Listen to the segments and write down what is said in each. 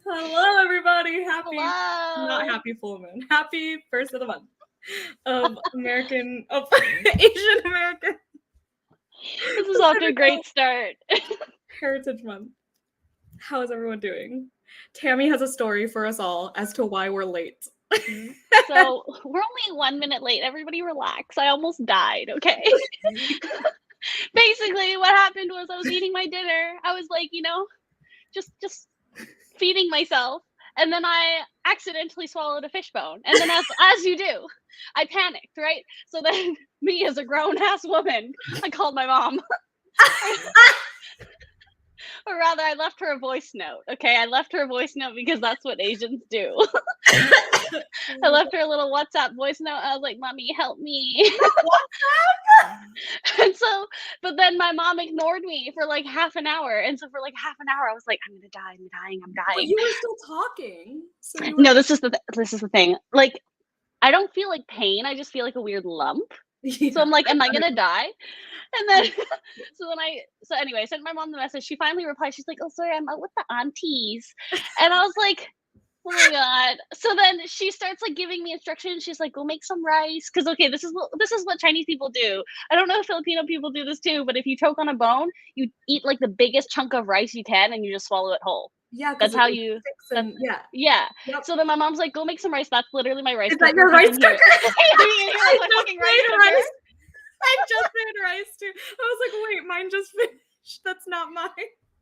Hello, everybody. Happy, Hello. not happy full moon. Happy first of the month of Asian American. This is off to a great start. Heritage Month. How is everyone doing? Tammy has a story for us all as to why we're late. So we're only 1 minute late. Everybody relax. I almost died, okay? Basically, what happened was I was eating my dinner. I was like, just feeding myself. And then I accidentally swallowed a fish bone. And then as you do, I panicked, right? So then me as a grown-ass woman, I called my mom. Or rather, I left her a voice note, okay? I left her a voice note because that's what Asians do. I left her a little WhatsApp voice note. I was like, Mommy, help me. And so, but then my mom ignored me for like half an hour. And so for like half an hour, I was like, I'm gonna die, I'm dying. But you were still talking. So No, this is the thing. Like, I don't feel like pain. I just feel like a weird lump. Yeah. So I'm like, am I gonna die? And then, so anyway, I sent my mom the message. She finally replied. She's like, oh, sorry, I'm out with the aunties. And I was like, oh my God. So then she starts like giving me instructions. She's like, go make some rice. Cause okay, this is what Chinese people do. I don't know if Filipino people do this too, but if you choke on a bone, you eat like the biggest chunk of rice you can and you just swallow it whole. Yeah, that's how you. Yeah. Yep. So then my mom's like, "Go make some rice." That's literally my rice. Is that your rice cooker? I just made rice too. I was like, "Wait, mine just finished. That's not mine."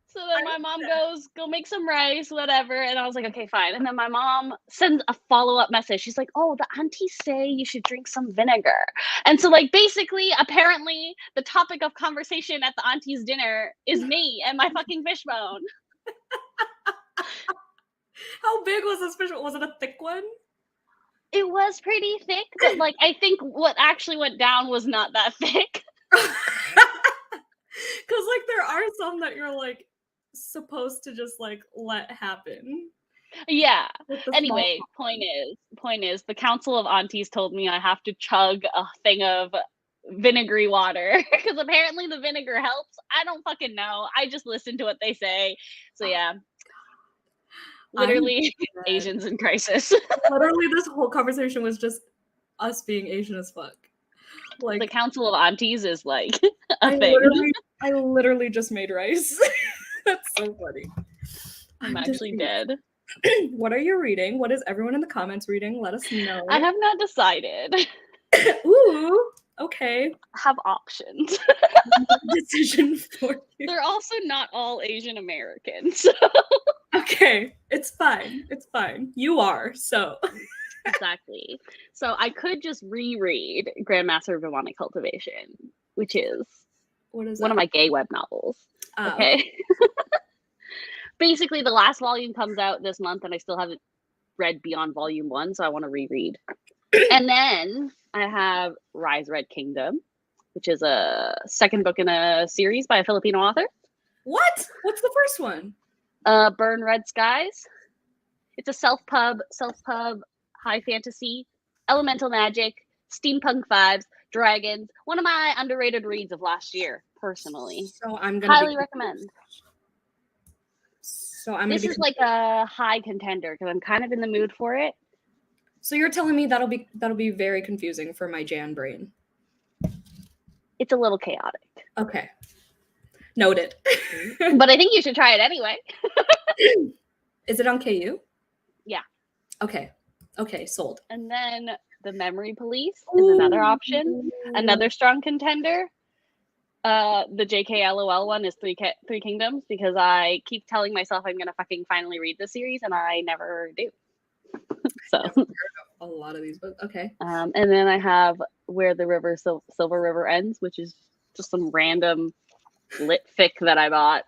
So then my mom goes, "Go make some rice, whatever." And I was like, "Okay, fine." And then my mom sends a follow-up message. She's like, "Oh, the aunties say you should drink some vinegar." And so, like, basically, apparently, the topic of conversation at the aunties' dinner is me and my fucking fishbone. How big was this fish? Was it a thick one? It was pretty thick, but like I think what actually went down was not that thick. Because like there are some that you're like supposed to just like let happen. Yeah. Anyway, point is the Council of Aunties told me I have to chug a thing of vinegary water because apparently the vinegar helps. I don't fucking know. I just listen to what they say. So yeah. Literally Asians in crisis. Literally this whole conversation was just us being Asian as fuck. Like the Council of Aunties is like a thing. I literally just made rice. That's so funny. I'm actually dead. What are you reading? What is everyone in the comments reading? Let us know. I have not decided. Ooh, okay. Have options. Decision for you. They're also not all Asian Americans. So. Okay, it's fine. It's fine. You are, so. Exactly. So I could just reread Grandmaster of Demonic Cultivation, which is one of my gay web novels. Okay. Basically, the last volume comes out this month, and I still haven't read beyond volume 1, so I want to reread. And then I have Rise Red Kingdom, which is a second book in a series by a Filipino author. What? What's the first one? Burn Red Skies. It's a self-pub, high fantasy, elemental magic, steampunk vibes, dragons. One of my underrated reads of last year, personally. So I'm gonna highly recommend. So this is like a high contender because I'm kind of in the mood for it. So you're telling me that'll be very confusing for my Jan brain. It's a little chaotic. Okay. Noted. But I think you should try it anyway. Is it on KU? Yeah. Okay, sold. And then The Memory Police is another option, another strong contender. The JKLOL one is Three Kingdoms because I keep telling myself I'm gonna fucking finally read the series and I never do. So I've heard of a lot of these books. Okay. And then I have Where the River Silver River Ends, which is just some random lit fic that I bought.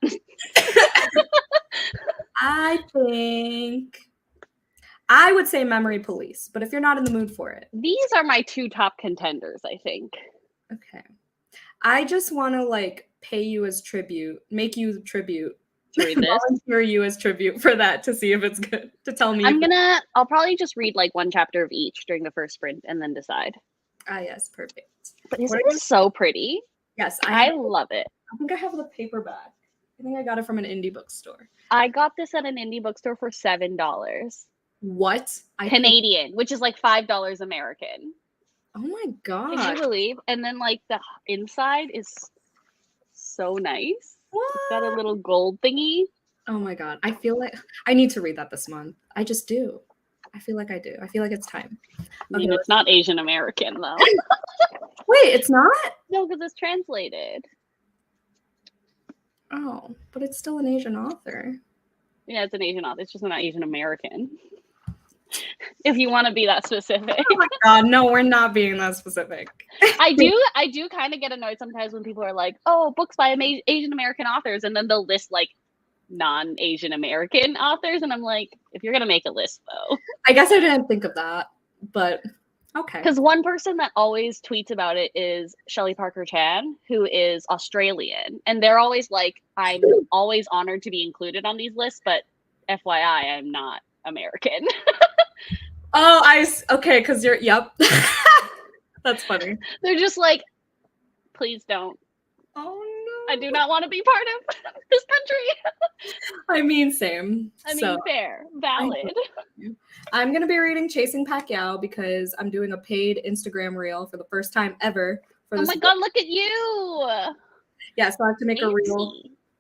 I think I would say Memory Police, but if you're not in the mood for it. These are my 2 top contenders, I think. Okay. I just want to like pay you as tribute, make you tribute. To read this? Volunteer you as tribute for that to see if it's good, to tell me. I'll probably just read like 1 chapter of each during the first sprint and then decide. Ah, yes, perfect. But isn't this so pretty? Yes, I love it. I think I have the paperback. I think I got it from an indie bookstore. I got this at an indie bookstore for $7. What? Canadian, which is like $5 American. Oh my god. Can you believe? And then like the inside is so nice. What? It's got a little gold thingy. Oh my god. I feel like I need to read that this month. I just do. I feel like I do. I feel like it's time. I mean, it's not Asian American though. Wait, it's not? No, because it's translated. Oh, but it's still an Asian author. Yeah, it's an Asian author. It's just not Asian American. If you want to be that specific. Oh my god, no, we're not being that specific. I do kind of get annoyed sometimes when people are like, oh, books by Asian American authors, and then they'll list like non-Asian American authors, and I'm like, if you're gonna make a list though. I guess I didn't think of that, but okay. Because one person that always tweets about it is Shelley Parker Chan, who is Australian, and they're always like, I'm always honored to be included on these lists, but FYI, I'm not American. Oh, okay, because you're, yep. That's funny. They're just like, please don't. Oh no. I do not want to be part of this country. I mean, same. I mean, fair, valid. I'm going to be reading Chasing Pacquiao because I'm doing a paid Instagram reel for the first time ever. For this my god, look at you. Yeah, so I have to make a reel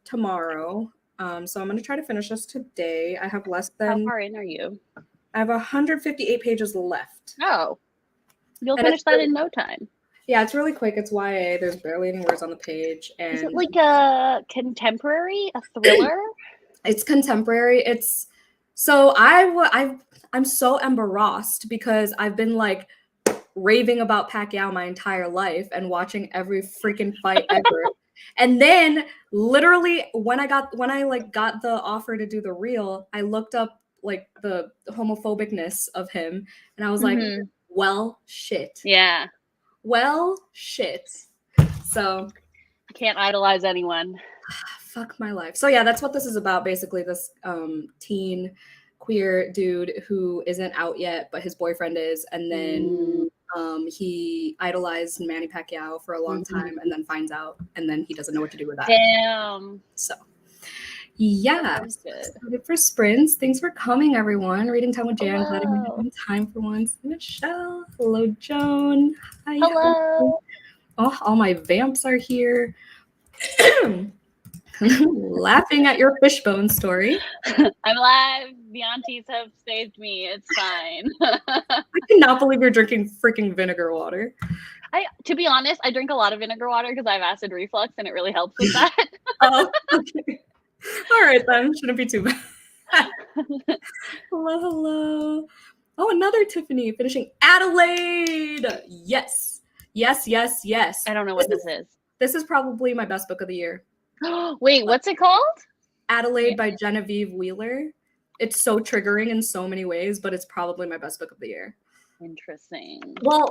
tomorrow. So I'm going to try to finish this today. I have less than... How far in are you? I have 158 pages left. Oh. You'll finish that in no time. Yeah, it's really quick. It's YA. There's barely any words on the page. And is it like a contemporary, a thriller? It's contemporary. It's so I'm so embarrassed because I've been like raving about Pacquiao my entire life and watching every freaking fight ever. And then literally when I got the offer to do the reel, I looked up like the homophobicness of him and I was like, well, shit. Yeah. Well, shit. So you can't idolize anyone. Fuck my life. So yeah, that's what this is about. Basically, this teen queer dude who isn't out yet, but his boyfriend is, and then he idolized Manny Pacquiao for a long time, and then finds out, and then he doesn't know what to do with that. Damn. So yeah, good for sprints. Thanks for coming, everyone. Reading time with Jan. Glad I'm having time for once. Michelle, hello, Joan. Hi. Hello. Oh, all my vamps are here. Laughing at your fishbone story. I'm alive. The aunties have saved me. It's fine. I cannot believe you're drinking freaking vinegar water. To be honest, I drink a lot of vinegar water because I have acid reflux and it really helps with that. Oh, okay. All right then. Shouldn't be too bad. Hello. Oh, another Tiffany finishing Adelaide. Yes. I don't know what this is. This is probably my best book of the year. Wait, what's it called? Adelaide by Genevieve Wheeler. It's so triggering in so many ways, but it's probably my best book of the year. Interesting. Well,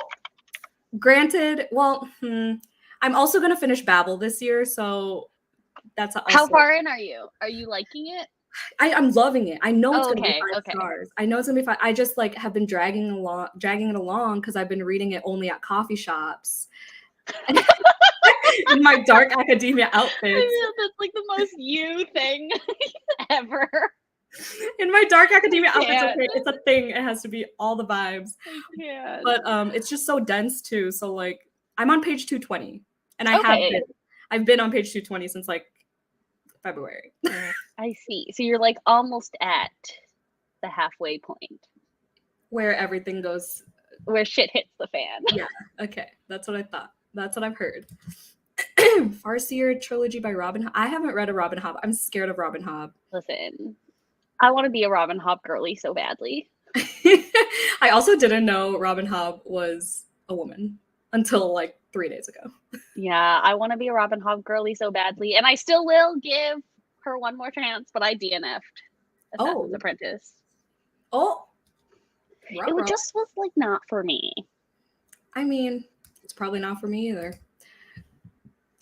granted, I'm also going to finish Babel this year, so that's also... How far in are you? Are you liking it? I'm loving it. I know it's going to be 5 stars. I know it's going to be 5. I just like have been dragging it along because I've been reading it only at coffee shops. In my dark academia outfits. That's like the most you thing ever. In my dark academia outfits, okay, it's a thing. It has to be all the vibes. But it's just so dense too. So like I'm on page 220 and I've been on page 220 since like February. I see. So you're like almost at the halfway point. Where everything goes. Where shit hits the fan. Yeah. Okay. That's what I thought. That's what I've heard. Farseer trilogy by Robin Hobb. I haven't read a Robin Hobb. I'm scared of Robin Hobb. Listen, I want to be a Robin Hobb girly so badly. I also didn't know Robin Hobb was a woman until like 3 days ago. Yeah, I want to be a Robin Hobb girly so badly, and I still will give her one more chance, but I DNF'd Assassin's Apprentice. Oh. It just was like not for me. I mean, it's probably not for me either.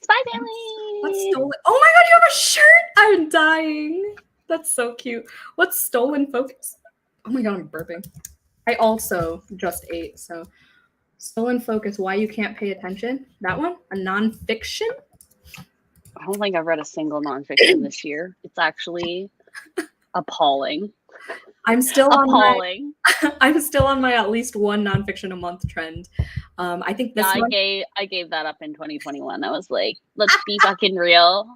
Bye, family. What's stolen? Oh my god, you have a shirt! I'm dying. That's so cute. What's stolen focus? Oh my god, I'm burping. I also just ate, so stolen focus. Why you can't pay attention? That one? A nonfiction? I don't think I've read a single nonfiction this year. It's actually appalling. I'm still appalling. I'm still on my at least one nonfiction a month trend. I think this month, I gave that up in 2021. I was like, let's be fucking real.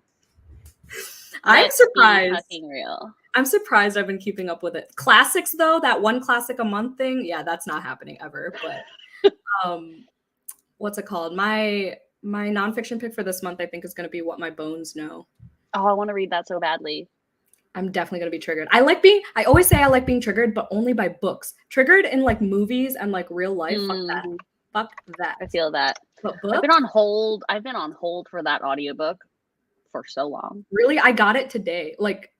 I'm surprised. Fucking real. I'm surprised I've been keeping up with it. Classics though, that one classic a month thing, yeah, that's not happening ever. But what's it called? My nonfiction pick for this month, I think, is going to be What My Bones Know. Oh, I want to read that so badly. I'm definitely going to be triggered. I always say I like being triggered, but only by books. Triggered in like movies and like real life. Fuck that. I feel that. But books? I've been on hold for that audiobook for so long. Really? I got it today. Like,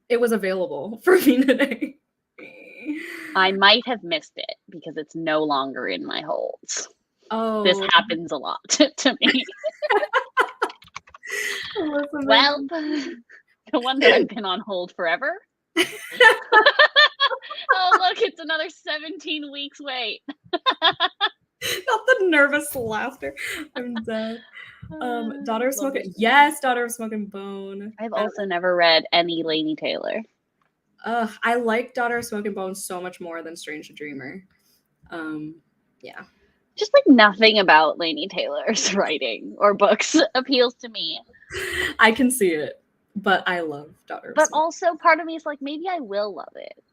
it was available for me today. I might have missed it because it's no longer in my holds. Oh. This happens a lot to me. Well, no wonder I've been on hold forever. Oh, look, it's another 17 weeks wait. Not the nervous laughter. I'm dead. Daughter of Smoking. Yes, Daughter of Smoking Bone. I've also never read any Laini Taylor. I like Daughter of Smoking Bone so much more than Strange the Dreamer. Yeah. Just like nothing about Laini Taylor's writing or books appeals to me. I can see it, but I love Daughter of But Smoking. also part of me is like, maybe I will love it.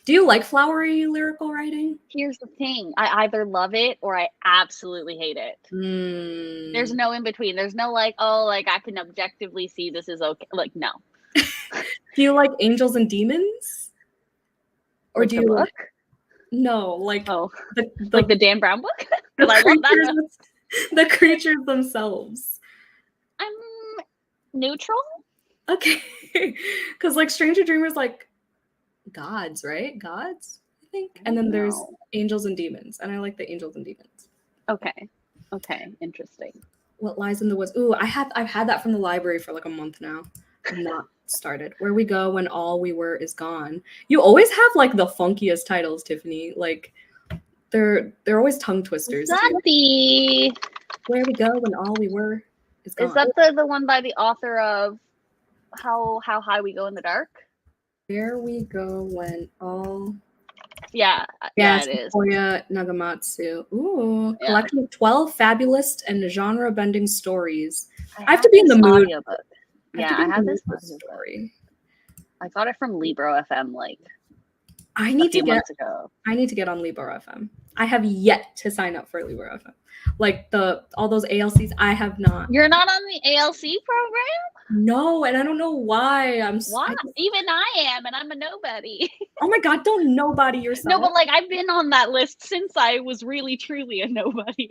Do you like flowery lyrical writing? Here's the thing. I either love it or I absolutely hate it. There's no in between. There's no like, oh, like I can objectively see this is okay. Like, no. Do you like Angels and Demons? Or like do you like no, like like the Dan Brown book? Because I love that one. The creatures themselves. I'm neutral. Okay. Because like Stranger Dreamers, like gods, right? Gods, I think. And then there's angels and demons. And I like the angels and demons. Okay. Interesting. What Lies in the Woods? Ooh, I've had that from the library for like a month now. I'm not started. Where We Go When All We Were Is Gone. You always have like the funkiest titles, Tiffany. Like they're always tongue twisters. Is that the Where We Go When All We Were Is Gone? Is that the one by the author of How High We Go in the Dark? Where We Go When All. Yeah, it is. Sequoia Nagamatsu. Ooh, collection of 12 fabulous and genre-bending stories. I have to be in the mood. Audiobook. I have this story. I got it from Libro FM like a few months ago. I need to get on Libro FM. I have yet to sign up for Libro FM. Like all those ALCs, I have not. You're not on the ALC program? No, and I don't know why. Why? Even I am, and I'm a nobody. Oh my God, don't nobody yourself. No, but like I've been on that list since I was really truly a nobody.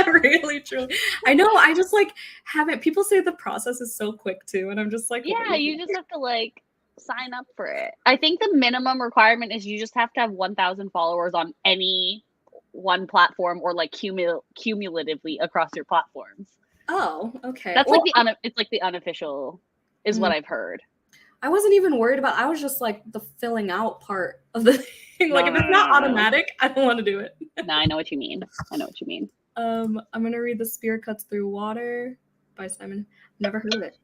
Really truly. I know, I just like haven't. People say the process is so quick too, and I'm just like, yeah, you just have to like sign up for it. I think the minimum requirement is you just have to have 1,000 followers on any one platform or like cumulatively across your platforms. Oh, okay. That's it's like the unofficial is what I've heard. I wasn't even worried about. I was just like the filling out part of the thing. Like if it's not automatic, I don't want to do it. No, I know what you mean. I'm gonna read The Spear Cuts Through Water by Simon. Never heard of it.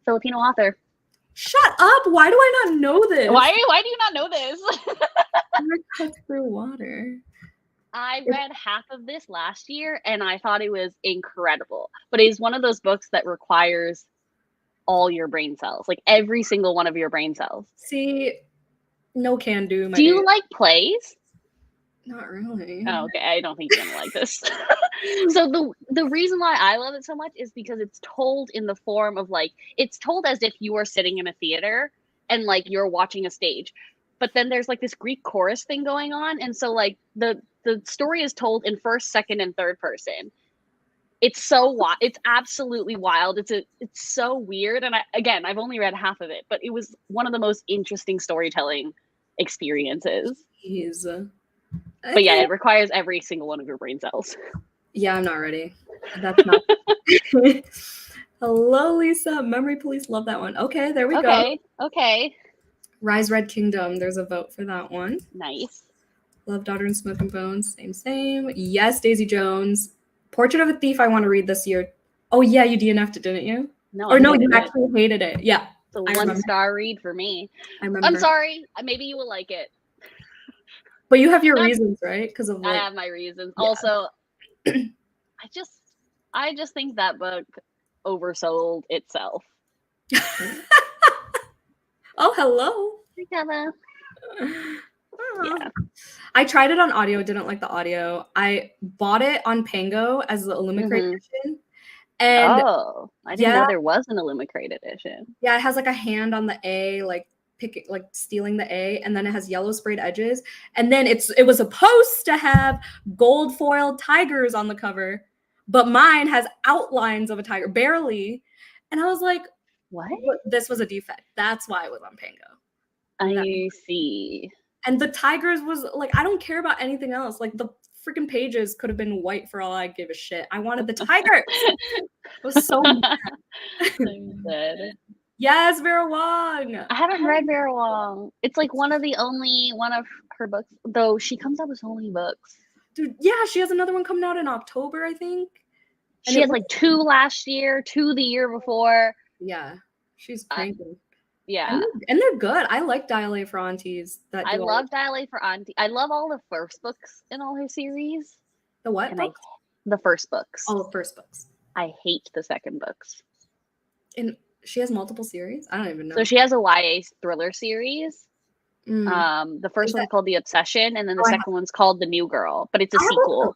Filipino author. Shut up! Why do I not know this? Why do you not know this? Spear Cuts Through Water. I read half of this last year and I thought it was incredible. But it is one of those books that requires all your brain cells, like every single one of your brain cells. See, no can do. Do you like plays? Not really. Oh, okay. I don't think you're gonna like this. So the reason why I love it so much is because it's told in the form of like, it's told as if you are sitting in a theater and like you're watching a stage. But then there's like this Greek chorus thing going on. And so like the story is told in first, second, and third person. It's so wild. It's absolutely wild. It's so weird. And I've only read half of it, but it was one of the most interesting storytelling experiences. Jeez. But yeah, it requires every single one of your brain cells. Yeah, I'm not ready. That's not. Hello, Lisa. Memory Police. Love that one. Okay, there we go. Okay. Rise Red Kingdom. There's a vote for that one. Nice. Love Daughter and Smoking Bones. Same. Yes, Daisy Jones. Portrait of a Thief I want to read this year. Oh, yeah, you DNF'd it, didn't you? No, Or no, you actually hated it. Yeah. It's a 1-star read for me. I remember. I'm sorry. Maybe you will like it. But you have your reasons, right? Because of I have my reasons. Yeah. Also, I just think that book oversold itself. Oh, hello. Hey, Gemma. Yeah. I tried it on audio, didn't like the audio. I bought it on Pango as the Illumicrate edition. And I didn't know there was an Illumicrate edition. Yeah, it has like a hand on the A, like stealing the A, and then it has yellow sprayed edges. And then it was supposed to have gold foiled tigers on the cover, but mine has outlines of a tiger, barely. And I was like, what? This was a defect. That's why it was on Pango. I see. And the tigers was like, I don't care about anything else. Like the freaking pages could have been white for all I give a shit. I wanted the tigers. It was so mad. I'm dead. Yes, Vera Wong. I haven't read Vera Wong. It's like one of her books, though she comes out with so many books. Dude, yeah, she has another one coming out in October, I think. She had like 2 last year, 2 the year before. Yeah, she's cranking. Yeah. And they're good. I like Dial for Aunties. I love Dial for Auntie. I love all the first books in all her series. The what books? The first books. All the first books. I hate the second books. And she has multiple series? I don't even know. So she has a YA thriller series. The first one's called The Obsession, and then the second one's called The New Girl, but it's a sequel.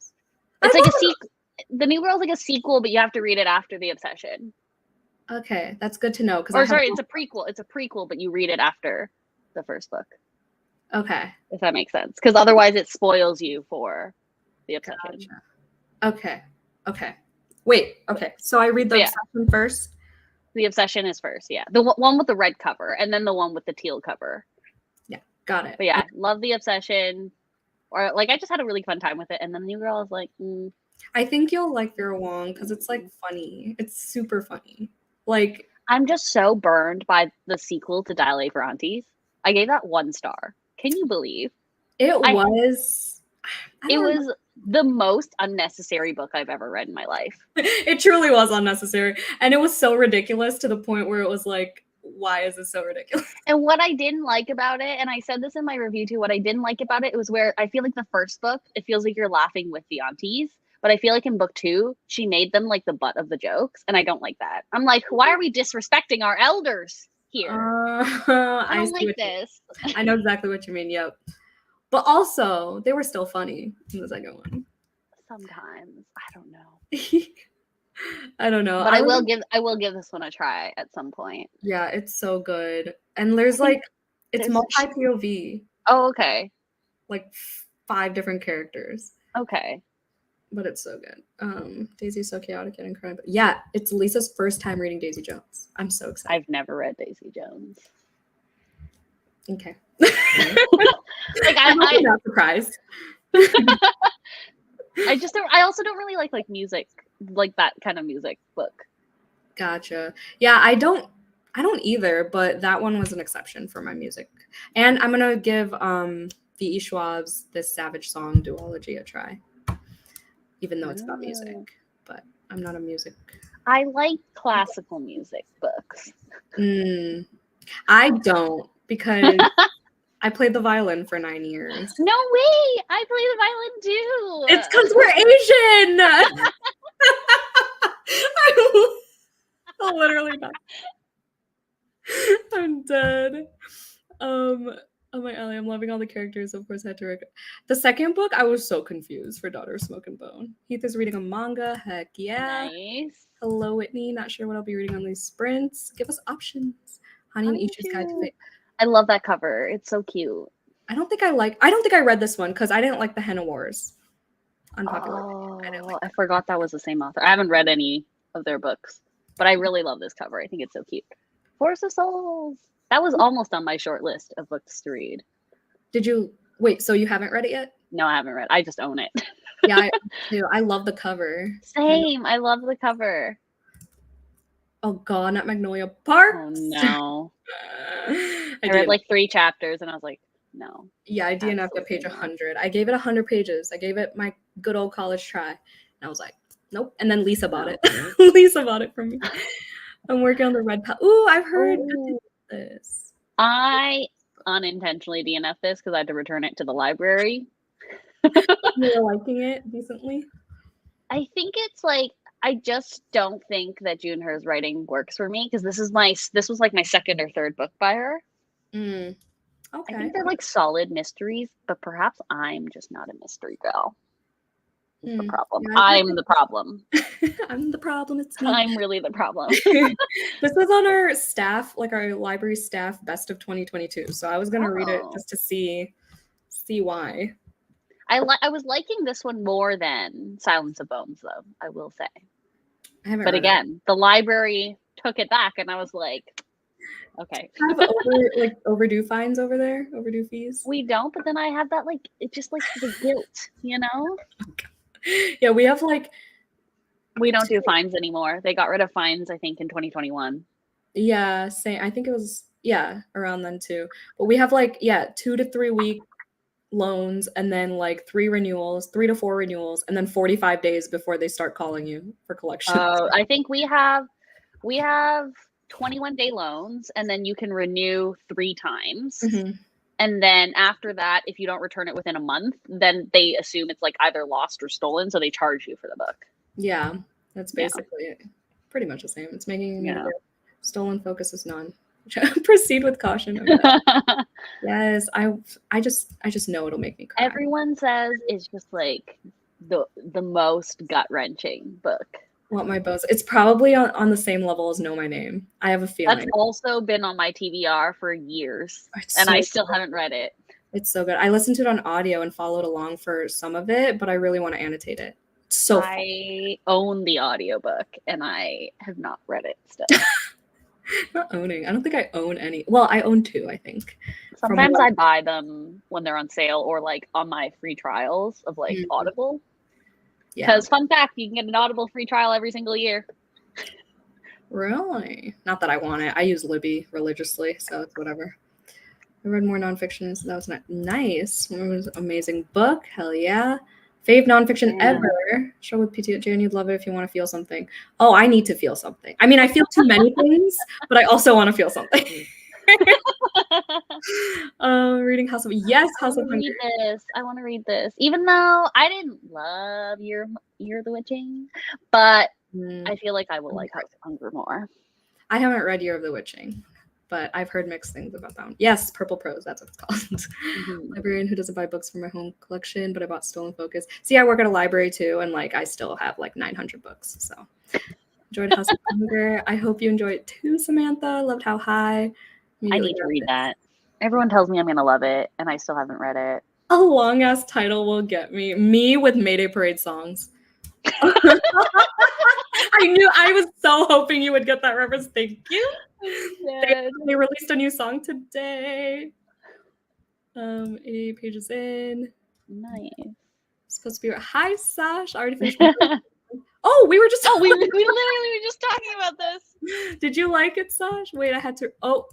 It's like a sequel. The New Girl's like a sequel, but you have to read it after The Obsession. Okay, that's good to know. It's a prequel. It's a prequel, but you read it after the first book. Okay. If that makes sense. Because otherwise it spoils you for The Obsession. Gotcha. Okay. Wait, okay. So I read The Obsession first? The Obsession is first, yeah. The one with the red cover, and then the one with the teal cover. Yeah, got it. But yeah, love The Obsession. Or like, I just had a really fun time with it. And then The New Girl is like, I think you'll like Vera Wong because it's like funny. It's super funny. Like, I'm just so burned by the sequel to Dial for Aunties. I gave that 1 star. Can you believe? It was the most unnecessary book I've ever read in my life. It truly was unnecessary. And it was so ridiculous to the point where it was like, why is this so ridiculous? And what I didn't like about it, and I said this in my review too, what I didn't like about it was where I feel like the first book, it feels like you're laughing with the aunties. But I feel like in book 2, she made them like the butt of the jokes. And I don't like that. I'm like, why are we disrespecting our elders here? I don't like this. I know exactly what you mean. Yep. But also, they were still funny in the second one. Sometimes. I don't know. I don't know. But I will give this one a try at some point. Yeah, it's so good. And there's like, it's multi-POV. Oh, okay. Like 5 different characters. Okay. But it's so good. Daisy's so chaotic and crime. Yeah, it's Lisa's first time reading Daisy Jones. I'm so excited. I've never read Daisy Jones. Okay. Like I'm not surprised. I also don't really like music, like that kind of music book. Gotcha. Yeah, I don't either, but that one was an exception for my music. And I'm gonna give V.E. Schwab's This Savage Song duology a try. Even though it's about music, but I'm not a music. I like classical music books. I don't, because I played the violin for 9 years. No way! I play the violin too! It's because we're Asian! I'm literally not. I'm dead. Oh my Ellie, I'm loving all the characters. Of course, I had to read. The second book, I was so confused for Daughter of Smoke and Bone. Heath is reading a manga. Heck yeah. Nice. Hello, Whitney. Not sure what I'll be reading on these sprints. Give us options. Honey and Ichi's Guide to Fate. I love that cover. It's so cute. I don't think I read this one because I didn't like the Henna Wars. Unpopular. I forgot that was the same author. I haven't read any of their books, but I really love this cover. I think it's so cute. Force of Souls. That was almost on my short list of books to read. Did you wait? So you haven't read it yet? No, I haven't read. I just own it. Yeah, I do. I love the cover. Same. I love the cover. Oh God, not Magnolia Park. Oh no. I read like 3 chapters and I was like, no. Yeah, I DNF'd at page 100. I gave it 100 pages. I gave it my good old college try. And I was like, nope. And then Lisa bought it. Lisa bought it from me. I'm working on the red pal. Ooh, I've heard Ooh. this. I unintentionally DNF this because I had to return it to the library. You're liking it decently? I think it's like, I just don't think that Junher's writing works for me because this was like my second or third book by her. Okay. I think they're like solid mysteries, but perhaps I'm just not a mystery girl. That's the problem. Yeah, I'm the problem. I'm the problem. It's me. I'm really the problem. This was on our staff, like our library staff best of 2022. So I was gonna read it just to see why. I was liking this one more than Silence of Bones, though, I will say. I haven't But read again, the library took it back, and I was like, okay. Have overdue fines over there? Overdue fees? We don't, but then I have that, like, it's just like the guilt, you know? Yeah, we have like... We don't do fines anymore. They got rid of fines, I think, in 2021. Yeah, same. I think it was, around then too. But we have like, 2 to 3 week loans and then like 3 to 4 renewals, and then 45 days before they start calling you for collection. I think we have 21-day loans, and then you can renew 3 times. Mm-hmm. And then after that, if you don't return it within a month, then they assume it's like either lost or stolen, so they charge you for the book. Yeah, that's basically pretty much the same. It's making stolen focus is none. Proceed with caution. Yes, I just know it'll make me cry. Everyone says it's just like the most gut-wrenching book. What my bones? It's probably on the same level as Know My Name. I have a feeling. That's also been on my TBR for years, and I still haven't read it. It's so good. I listened to it on audio and followed along for some of it, but I really want to annotate it. So I own the audiobook, and I have not read it still. Not owning. I don't think I own any. Well, I own 2, I think. Sometimes I buy them when they're on sale or like on my free trials of like Audible. Because fun fact, you can get an Audible free trial every single year. Really? Not that I want it. I use Libby religiously, so it's whatever. I read more nonfiction, so that was nice. It was an amazing book. Hell yeah. Fave nonfiction ever. Show with PTO. Jan, you'd love it if you want to feel something. Oh, I need to feel something. I mean, I feel too many things, but I also want to feel something. Reading House of Hunger. I want to read this. Even though I didn't love Year of the Witching, but I feel like I will like House of Hunger more. I haven't read Year of the Witching, but I've heard mixed things about that one. Yes, Purple Prose, that's what it's called. Librarian who doesn't buy books for my home collection, but I bought Stolen Focus. See, I work at a library too, and like I still have like 900 books. So enjoyed House of Hunger. I hope you enjoyed it too, Samantha. Loved how high. I need to read that. Everyone tells me I'm gonna love it, and I still haven't read it. A long ass title will get me. Me with Mayday Parade songs. I was so hoping you would get that reference. Thank you. They released a new song today. 88 pages in. Nice. Supposed to be hi, Sash. Already finished. Oh, we were just we literally were just talking about this. Did you like it, Sash? Wait, I had to. Oh.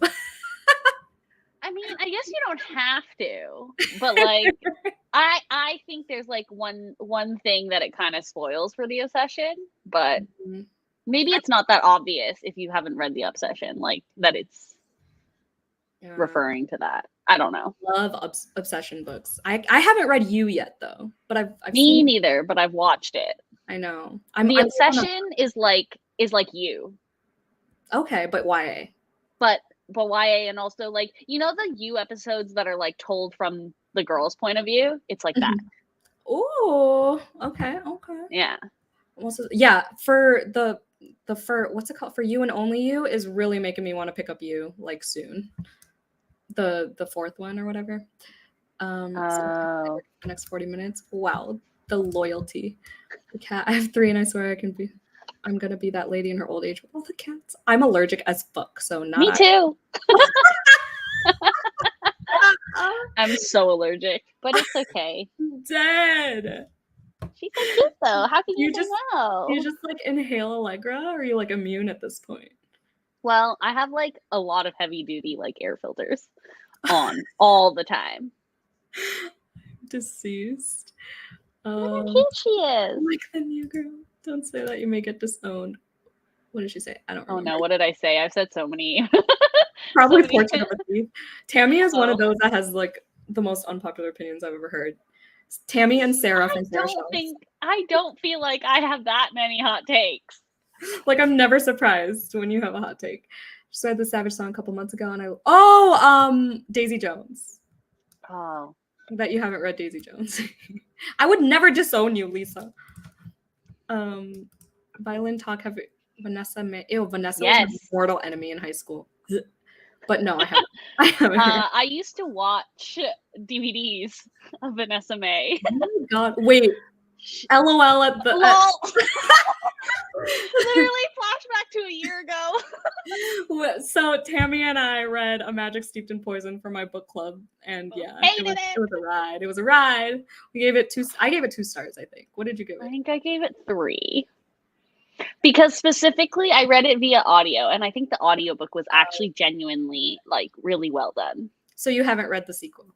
I mean, I guess you don't have to, but like, I think there's like one thing that it kind of spoils for the Obsession, but maybe it's not that obvious if you haven't read the Obsession, like that it's referring to that. I don't know. Love Obsession books. I haven't read You yet though, but I've me neither, but I've watched it. I know. The Obsession is like You. Okay, but YA. But YA, and also like, you know, the You episodes that are like told from the girl's point of view, it's like that. Oh, okay. Yeah. Yeah, for the what's it called? For You and Only You is really making me want to pick up You like soon. The 4th one or whatever. So the next 40 minutes. Wow, the loyalty. The cat. I have 3, and I swear I'm gonna be that lady in her old age with all the cats. I'm allergic as fuck, so not. Me too. I'm so allergic, but it's okay. Dead. She's so cute though. How can you say no? You just like inhale Allegra, or are you like immune at this point? Well, I have like a lot of heavy duty like air filters on all the time. Deceased. Look how cute she is. Like the new girl. Don't say that, you may get disowned. What did she say? I don't Oh remember. no, what did I say? I've said so many. Probably so many. Fortune of a Thief. Tammy is one of those that has like the most unpopular opinions I've ever heard. Tammy and Sarah from Sarah Shells. I don't feel like I have that many hot takes. Like, I'm never surprised when you have a hot take. Just read the Savage song a couple months ago, and Daisy Jones. Oh. That you haven't read Daisy Jones. I would never disown you, Lisa. Violin Talk have Vanessa Vanessa was my mortal enemy in high school. But no, I haven't. I used to watch DVDs of Vanessa May. Oh my god. Wait. LOL at the LOL. Literally flashback to a year ago. So Tammy and I read A Magic Steeped in Poison for my book club, and yeah, it was a ride. It was a ride. I gave it 2 stars, I think. What did you give it? I think I gave it 3. Because specifically I read it via audio, and I think the audiobook was actually genuinely like really well done. So you haven't read the sequel?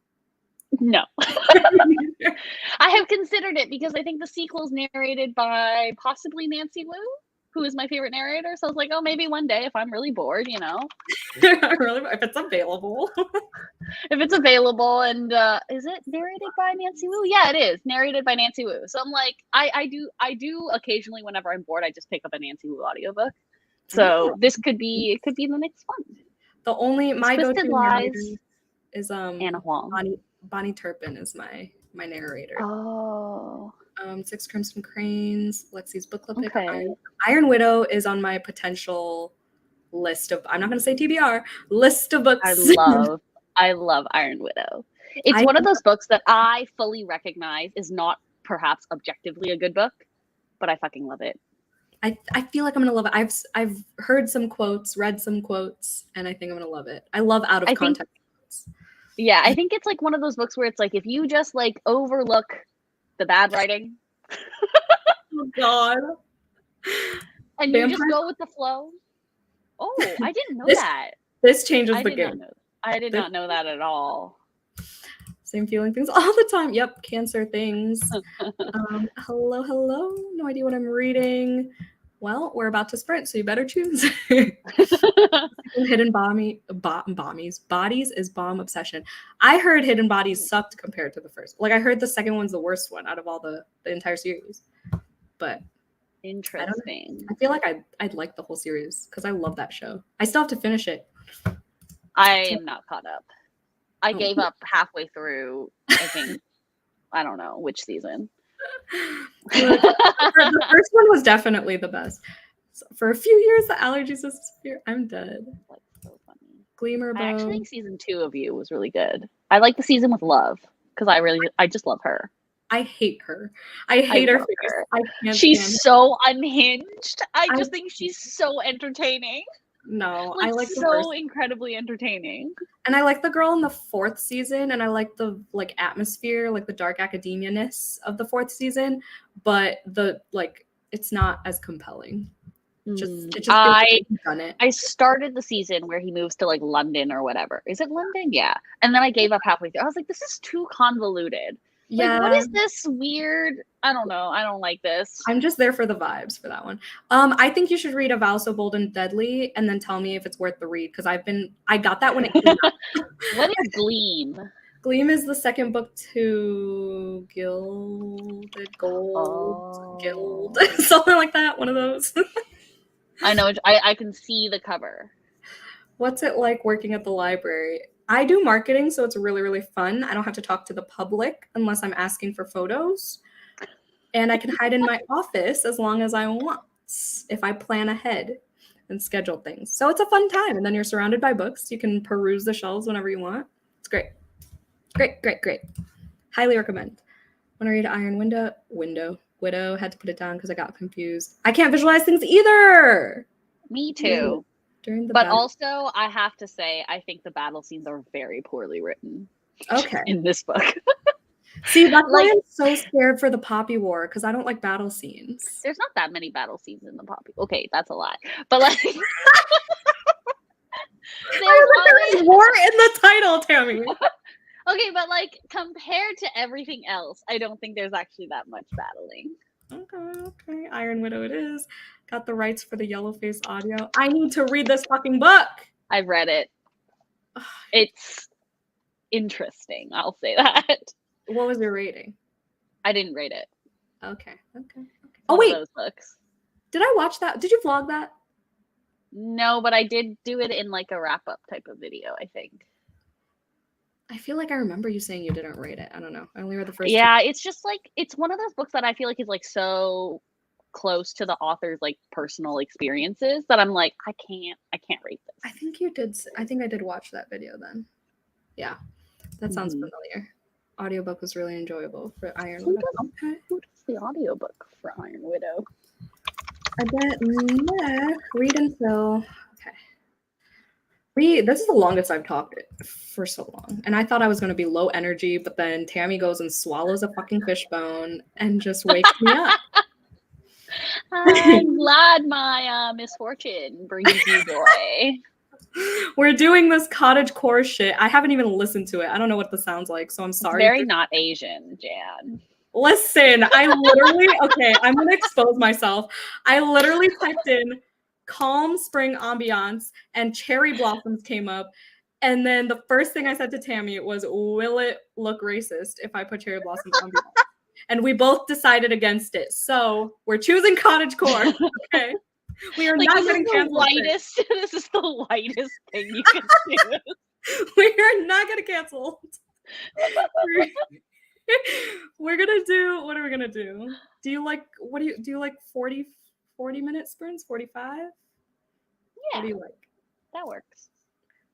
No. I have considered it because I think the sequel is narrated by possibly Nancy Wu, who is my favorite narrator. So I was like, oh, maybe one day if I'm really bored, you know. If it's available. If it's available. And is it narrated by Nancy Wu? Yeah, it is narrated by Nancy Wu. So I'm like, I do occasionally whenever I'm bored, I just pick up a Nancy Wu audiobook. So this could be the next one. The only my go-to narrator is Anna Huang. Bonnie Turpin is my narrator. Oh. 6 Crimson Cranes, Lexi's book club pick. Okay. Iron Widow is on my potential list of, I'm not going to say TBR, list of books. I love Iron Widow. It's one of those books that I fully recognize is not perhaps objectively a good book, but I fucking love it. I feel like I'm going to love it. I've heard some quotes, read some quotes, and I think I'm going to love it. I love out of context quotes. Yeah, I think it's like one of those books where it's like if you just like overlook the bad writing. Oh God. And you just go with the flow. Oh, I didn't know that. This changes the game. I did not know that at all. Same feeling things all the time. Yep, Cancer things. Hello. No idea what I'm reading. Well, we're about to sprint, so you better choose. Hidden Bodies is bomb obsession. I heard Hidden Bodies sucked compared to the first. Like, I heard the second one's the worst one out of all the entire series. But interesting. I feel like I'd like the whole series because I love that show. I still have to finish it. I am not caught up. I gave up halfway through, I think. I don't know which season. The first one was definitely the best. So for a few years, the allergies disappear. I'm dead. That's so funny. Gleamer Bow. I actually think season 2 of You was really good. I like the season with Love because I just love her. I hate her. I hate her. She's so unhinged. I just think she's so entertaining. No, like, I like so incredibly entertaining. And I like the girl in the 4th season, and I like the like atmosphere, like the dark academia-ness of the 4th season, but the like it's not as compelling. I started the season where he moves to like London or whatever. Is it London? Yeah. And then I gave up halfway through. I was like, this is too convoluted. Yeah. Like, what is this weird? I don't know. I don't like this. I'm just there for the vibes for that one. I think you should read A Vow So Bold and Deadly and then tell me if it's worth the read because I got that when it came out. What is Gleam? Gleam is the second book to Guild, something like that. One of those. I know. I can see the cover. What's it like working at the library? I do marketing, so it's really, really fun. I don't have to talk to the public unless I'm asking for photos. And I can hide in my office as long as I want if I plan ahead and schedule things. So it's a fun time. And then you're surrounded by books. You can peruse the shelves whenever you want. It's great. Great. Highly recommend. When I read Iron Widow, had to put it down because I got confused. I can't visualize things either. Me too. But also, I have to say, I think the battle scenes are very poorly written. Okay. In this book. See, that's why I'm so scared for the Poppy War, because I don't like battle scenes. There's not that many battle scenes in the Poppy. Okay, that's a lie. But like there's war in the title, Tammy. Okay, but like compared to everything else, I don't think there's actually that much battling. Okay. Iron Widow it is. Got the rights for the Yellowface audio. I need to read this fucking book. I've read it. It's interesting. I'll say that. What was your rating? I didn't rate it. Okay. Oh, wait. Those books. Did I watch that? Did you vlog that? No, but I did do it in like a wrap-up type of video, I think. I feel like I remember you saying you didn't rate it. I don't know. I only read the first Yeah, it's just like, it's one of those books that I feel like is like so close to the author's like personal experiences that I'm like, I can't rate this. I think you did. I think I did watch that video then. Yeah, that sounds familiar. Audiobook was really enjoyable for Iron Widow. Okay. Who does the audiobook for Iron Widow? I bet read until this is the longest I've talked for so long. And I thought I was gonna be low energy, but then Tammy goes and swallows a fucking fishbone and just wakes me up. I'm glad my misfortune brings you joy. We're doing this cottagecore shit. I haven't even listened to it. I don't know what this sounds like, so I'm sorry. It's very not Asian, Jan. Listen, I literally, okay, I'm gonna expose myself. I literally typed in calm spring ambiance and cherry blossoms came up. And then the first thing I said to Tammy was, will it look racist if I put cherry blossoms ambiance? And we both decided against it. So we're choosing cottagecore. Okay. We are like, not getting canceled. This is the lightest thing you can do. We are not getting canceled. We're gonna do, what are we gonna do? Do you like 40 minute sprints? 45? Yeah. What do you like? That works.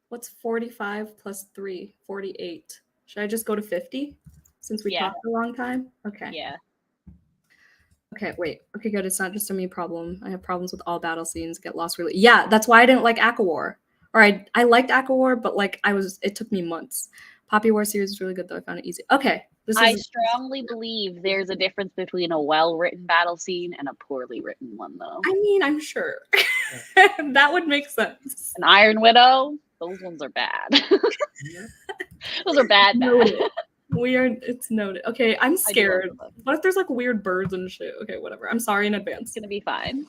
What's 45 plus 3? 48. Should I just go to 50 since we talked for a long time? Okay. Yeah. Okay, wait. Okay, good. It's not just a me problem. I have problems with all battle scenes. Get lost really. Yeah, that's why I didn't like ACOWAR. Or I liked ACOWAR, but like it took me months. Poppy War series is really good though. I found it easy. Okay. I strongly believe there's a difference between a well-written battle scene and a poorly written one though. I mean, I'm sure. That would make sense. An Iron Widow, those ones are bad. Those are bad. It's noted. Okay, I'm scared. What if there's like weird birds and shit? Okay, whatever. I'm sorry in advance. It's gonna be fine.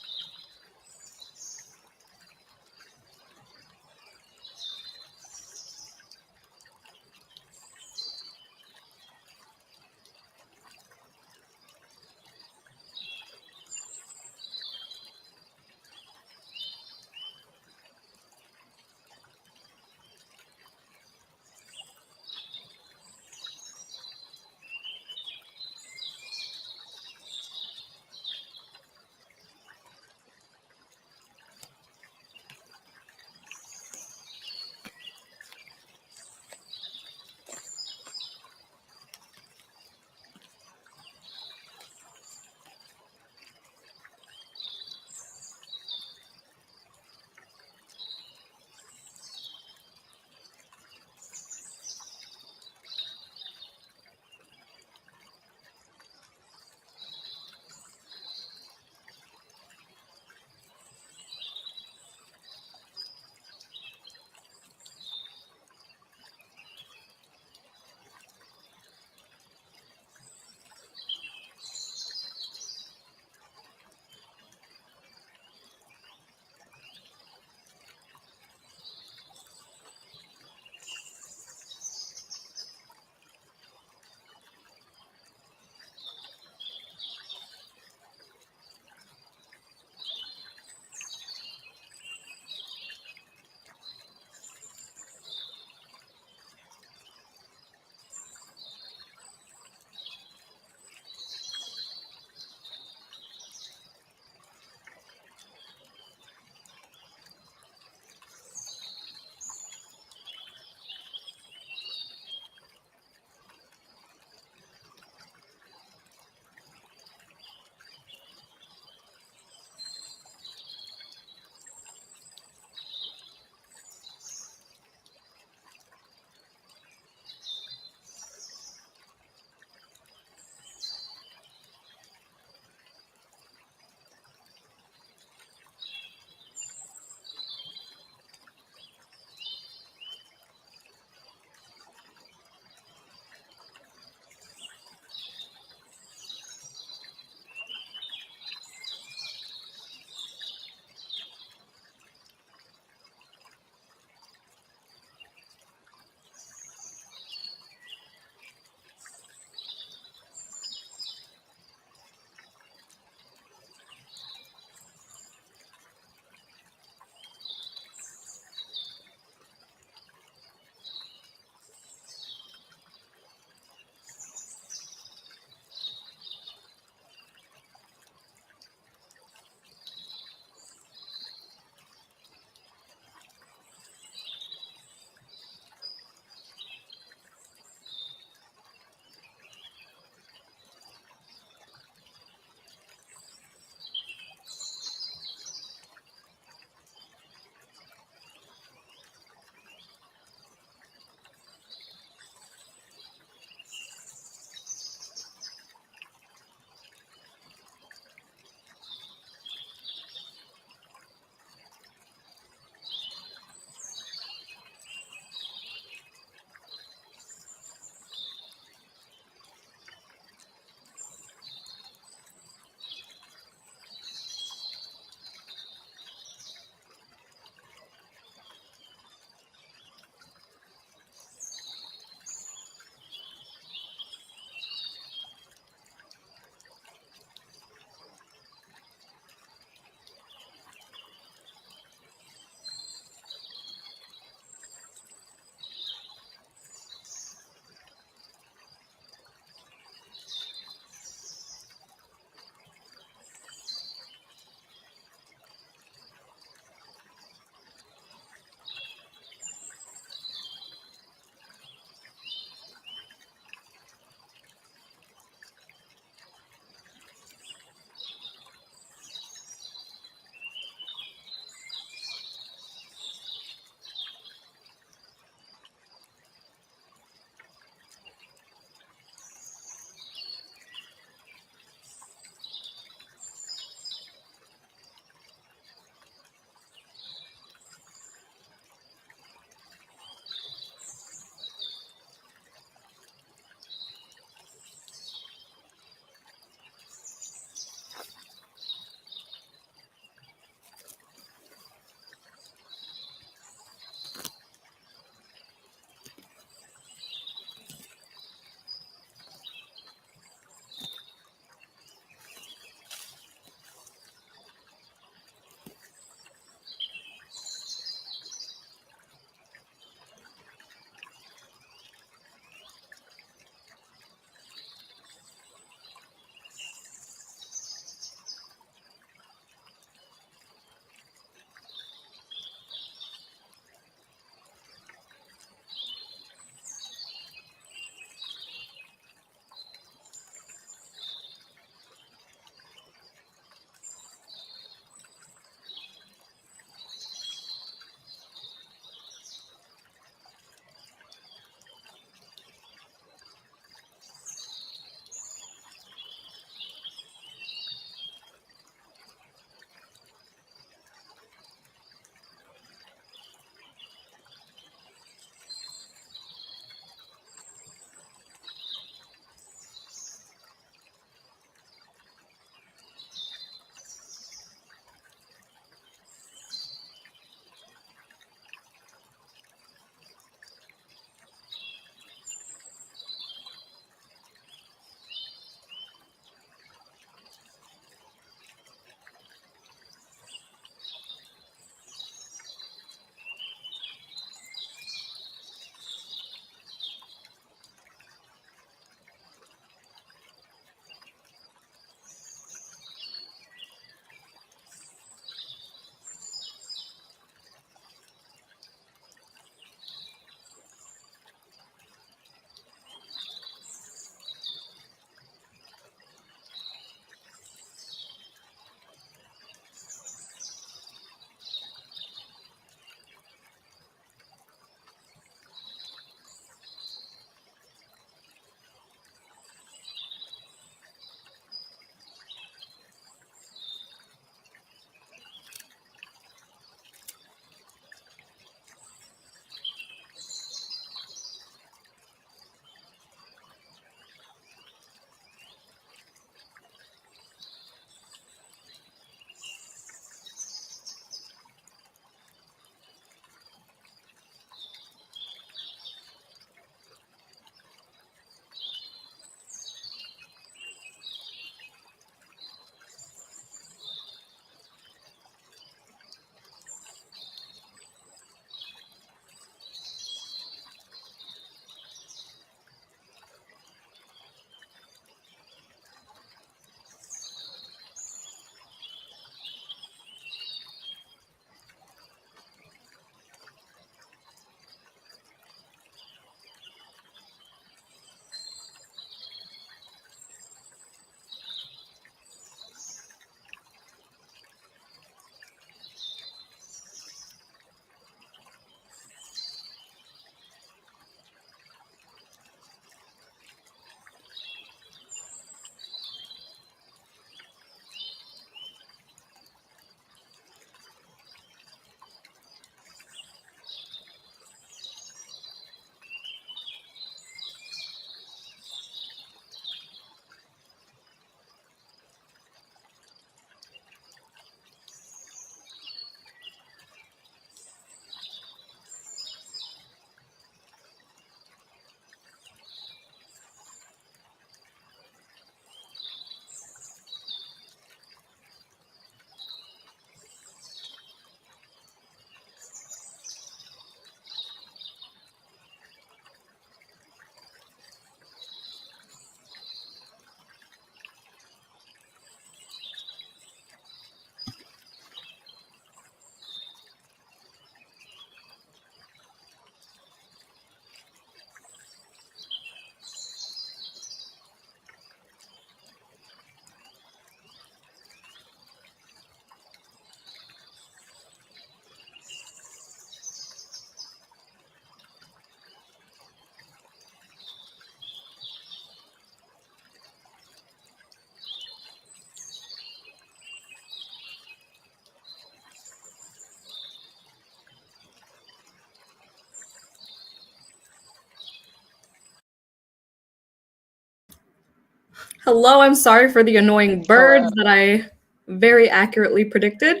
Hello, I'm sorry for the annoying birds that I very accurately predicted.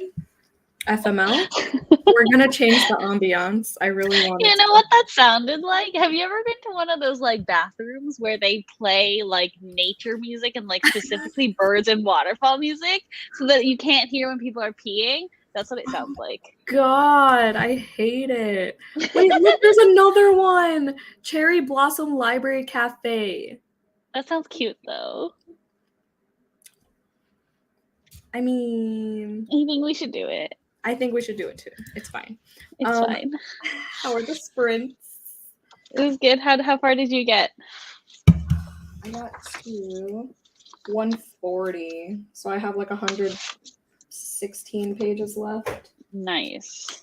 FML. We're gonna change the ambiance. I really want You it know to. what that sounded like? Have you ever been to one of those like bathrooms where they play like nature music and like specifically birds and waterfall music so that you can't hear when people are peeing? That's what it sounds like. God, I hate it. Wait, look, there's another one. Cherry Blossom Library Cafe. That sounds cute though. I mean, I think we should do it. I think we should do it too. It's fine. It's fine. How are the sprints? It was good. How far did you get? I got to 140. So I have like 116 pages left. Nice.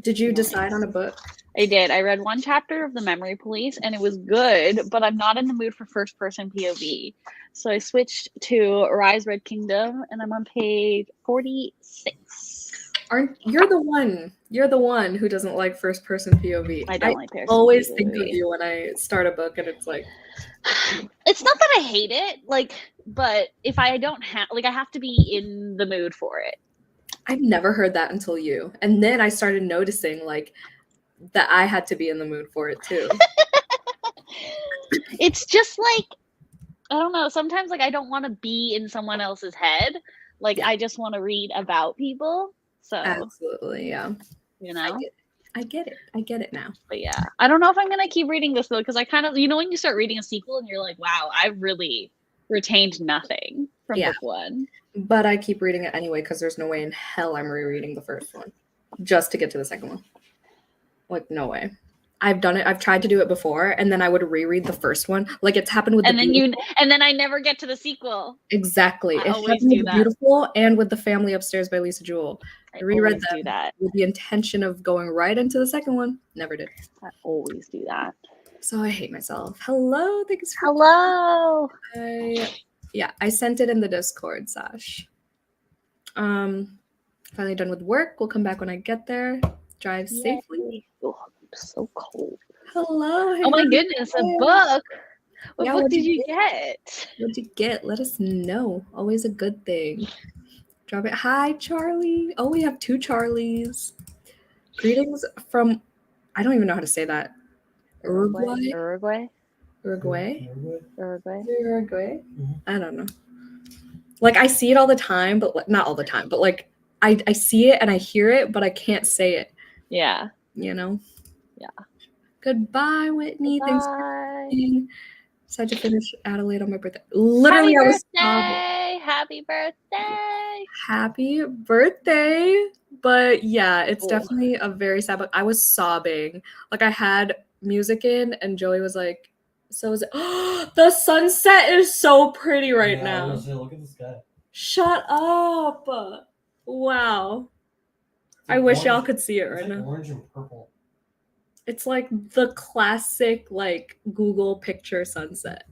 Did you decide on a book? I did. I read one chapter of The Memory Police and it was good, but I'm not in the mood for first person POV. So I switched to Rise Red Kingdom and I'm on page 46. You're the one who doesn't like first person POV. I don't like first person always POV. think of you when I start a book and it's like it's not that I hate it, like, but if I don't have like I have to be in the mood for it. I've never heard that until you. And then I started noticing like that I had to be in the mood for it too. It's just like, I don't know, sometimes like I don't want to be in someone else's head. Like I just want to read about people. So absolutely, yeah. You know? I get it now. But yeah, I don't know if I'm gonna keep reading this though, because I kind of, you know, when you start reading a sequel and you're like, wow, I've really retained nothing from book one. But I keep reading it anyway because there's no way in hell I'm rereading the first one just to get to the second one. Like, no way. I've done it. I've tried to do it before, and then I would reread the first one. Like it's happened with and then I never get to the sequel. Exactly. I it always happened do with that. Beautiful and with The Family Upstairs by Lisa Jewell. I reread always do that with the intention of going right into the second one. Never did. I always do that. So I hate myself. Hello. Thanks for Hello. I sent it in the Discord, Sash. Finally done with work. We'll come back when I get there. Drive safely. Oh, I'm so cold. Hello. Oh my goodness, a book. What book did you get? What'd you get? Let us know. Always a good thing. Drop it. Hi, Charlie. Oh, we have two Charlies. Greetings from, I don't even know how to say that. Uruguay? Mm-hmm. I don't know. Like I see it all the time, but like, not all the time, but like I see it and I hear it, but I can't say it. Yeah. You know? Yeah. Goodbye, Whitney. Goodbye. Thanks for coming. Decided to finish Adelaide on my birthday. Literally, Happy I was birthday! Happy birthday! Happy birthday! But yeah, it's definitely a very sad book. I was sobbing. Like I had music in, and Joey was like, "So is it?" Oh, the sunset is so pretty right now. Look at the sky. Shut up! Wow. I wish y'all could see it right now. Orange and purple. It's like the classic like Google picture sunset.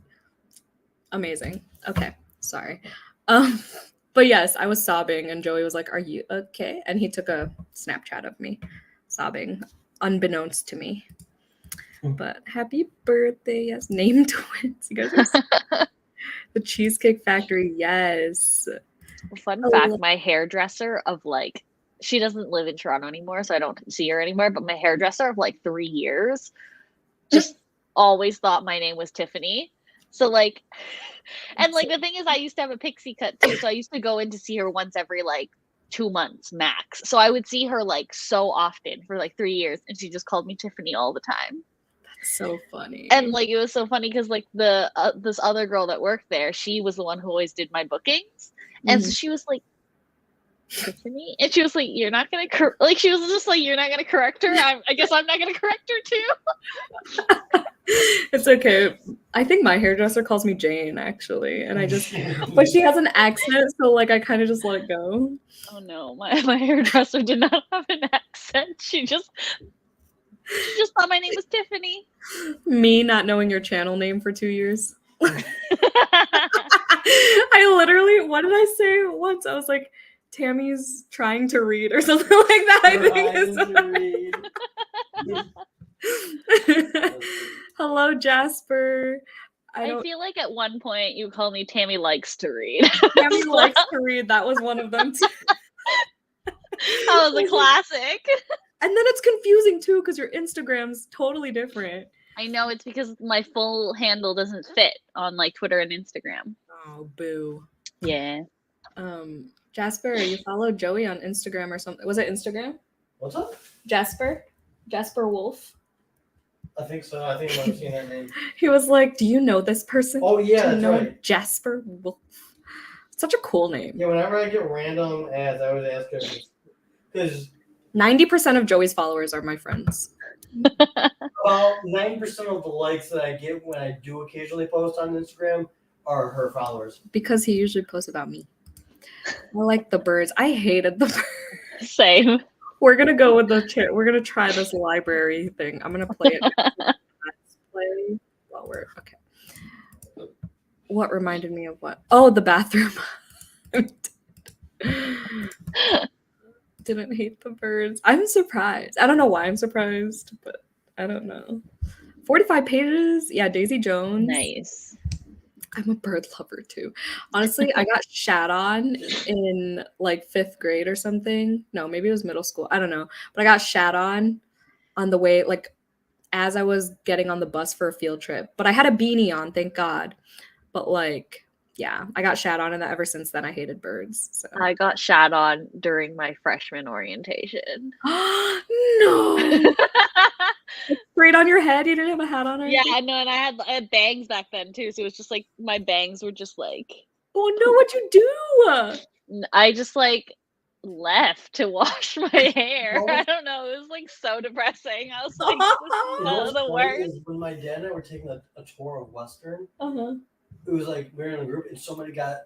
Amazing. Okay, sorry. But yes, I was sobbing and Joey was like, "Are you okay?" And he took a Snapchat of me sobbing, unbeknownst to me. But happy birthday, yes. Name twins. You guys are the Cheesecake Factory, yes. Fun fact, my hairdresser of like, she doesn't live in Toronto anymore, so I don't see her anymore, but my hairdresser of like 3 years just always thought my name was Tiffany. So like, and like the thing is I used to have a pixie cut too, so I used to go in to see her once every like 2 months max. So I would see her like so often for like 3 years, and she just called me Tiffany all the time. That's so funny. And like it was so funny because like the this other girl that worked there, she was the one who always did my bookings, and so she was like, Tiffany, and she was like, "You're not gonna she was just like, "You're not gonna correct her." I guess I'm not gonna correct her too. It's okay. I think my hairdresser calls me Jane actually, and I just, but she has an accent, so like I kind of just let it go. Oh no, my hairdresser did not have an accent. She just thought my name was Tiffany. Me not knowing your channel name for 2 years. I literally, what did I say once? I was like, Tammy's trying to read or something like that. I think. Hello, Jasper. I feel like at one point you called me Tammy likes to read. Tammy likes to read. That was one of them too. That was a classic. And then it's confusing too because your Instagram's totally different. I know, it's because my full handle doesn't fit on like Twitter and Instagram. Oh, boo. Yeah. Jasper, you followed Joey on Instagram or something. Was it Instagram? What's up? Jasper Wolf. I think so. I think I've seen that name. He was like, "Do you know this person? Oh yeah, Do you that's know right. Jasper Wolf." Such a cool name. Yeah, whenever I get random ads, I always ask her because 90% of Joey's followers are my friends. about 90% of the likes that I get when I do occasionally post on Instagram are her followers. Because he usually posts about me. I like the birds. I hated the birds. Same. We're gonna go with we're gonna try this library thing. I'm gonna play it. Let's play while we're okay. What reminded me of what? Oh, the bathroom. Didn't hate the birds. I'm surprised. I don't know why I'm surprised, but I don't know. 45 pages. Yeah, Daisy Jones. Nice. I'm a bird lover too. Honestly, I got shat on in like 5th grade or something. No, maybe it was middle school. I don't know. But I got shat on the way, like as I was getting on the bus for a field trip. But I had a beanie on, thank God. But like, yeah, I got shat on, and ever since then I hated birds. So. I got shat on during my freshman orientation. No. Straight on your head? You didn't have a hat on? Yeah, no, and I had bangs back then too, so it was just like my bangs were just like. Oh no! What'd you do? I just like left to wash my hair. I don't know. It was like so depressing. I was like, this is the worst. When my dad and I were taking a tour of Western, it was like we were in a group and somebody got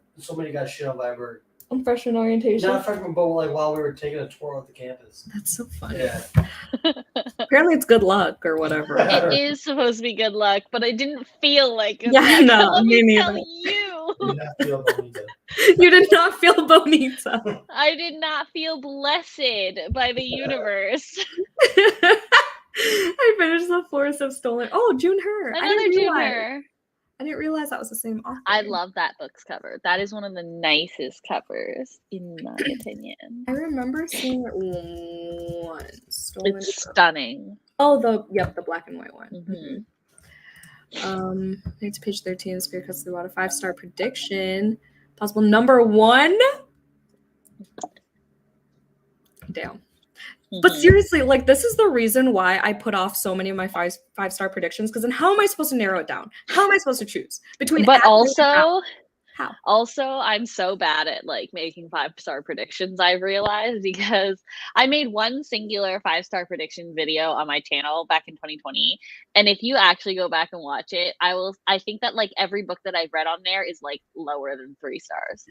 shit on by a bird. On freshman orientation? Not freshman, but like while we were taking a tour of the campus. That's so funny. Yeah. Apparently it's good luck or whatever. It is supposed to be good luck, but I didn't feel like good luck. No, let me tell you. You did not feel bonita. I did not feel blessed by the universe. I finished The Forest of Stolen. Oh, June Her. Another June Her. I didn't realize that was the same author. I love that book's cover. That is one of the nicest covers, in my opinion. I remember seeing it once. It's stunning. Oh, the black and white one. Mm-hmm. It's page 13. Spirit cuts through water. 5-star prediction. Possible number 1. Damn. But seriously, like this is the reason why I put off so many of my five-star predictions. Because then, how am I supposed to narrow it down? How am I supposed to choose between? But also, how? Also, I'm so bad at like making 5-star predictions. I've realized because I made one singular 5-star prediction video on my channel back in 2020, and if you actually go back and watch it, I think that like every book that I've read on there is like lower than 3 stars.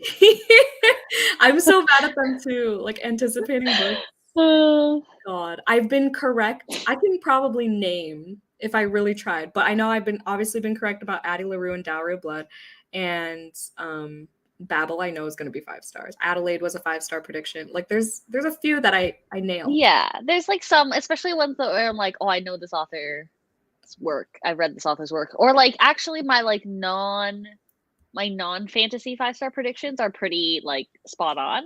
I'm so bad at them too. Like anticipating books. God, I've been correct. I can probably name if I really tried, but I know I've obviously been correct about Addie LaRue and Dowry of Blood, and Babel I know is going to be 5 stars. Adelaide was a 5-star prediction. Like there's a few that I nailed. Yeah, there's like some, especially ones that where I'm like, oh, I know this author's work. I've read this author's work, or like actually my like non-fantasy 5-star predictions are pretty like spot on,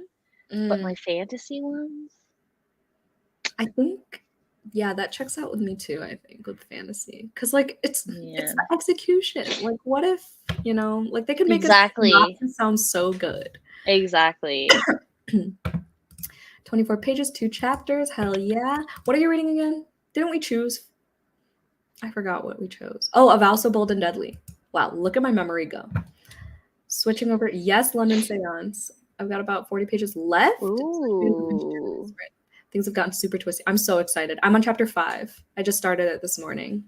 but my fantasy ones. I think, yeah, that checks out with me too, I think, with fantasy. Because, like, it's the execution. Like, what if, like, they could make it sound so good. Exactly. 24 pages, 2 chapters. Hell yeah. What are you reading again? Didn't we choose? I forgot what we chose. Oh, A Vow So Bold and Deadly. Wow, look at my memory go. Switching over. Yes, London Seance. I've got about 40 pages left. Ooh. Things have gotten super twisty. I'm so excited. I'm on chapter 5. I just started it this morning.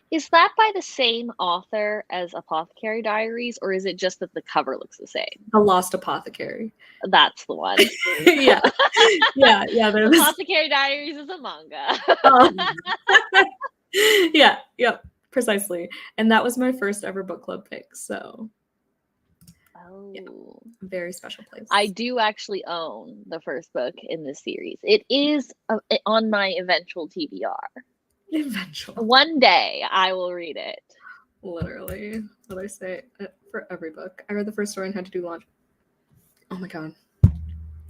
Is that by the same author as Apothecary Diaries, or is it just that the cover looks the same? The Lost Apothecary. That's the one. Yeah. Yeah. Apothecary Diaries is a manga. Yeah, precisely. And that was my first ever book club pick, so. Yeah, very special place. I do actually own the first book in this series. It is on my eventual TBR. Eventual. One day I will read it. Literally. What I say for every book. I read the first story and had to do launch. Oh my god.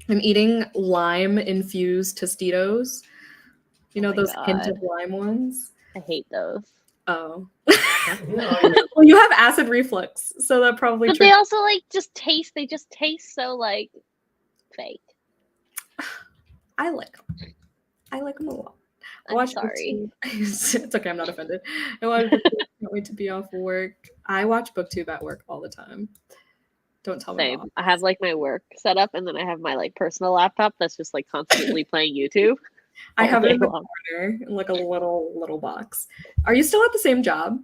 I'm eating lime infused Tostitos. You know those hint of lime ones? I hate those. Oh. Well, you have acid reflux, so that probably. But they also like just taste. They just taste so like fake. I like them. I like them a lot. I'm sorry. It's okay. I'm not offended. I watch BookTube. Can't wait to be off work. I watch BookTube at work all the time. Don't tell me. I have like my work set up, and then I have my like personal laptop that's just like constantly playing YouTube. I have it in the corner, in like a little box. Are you still at the same job?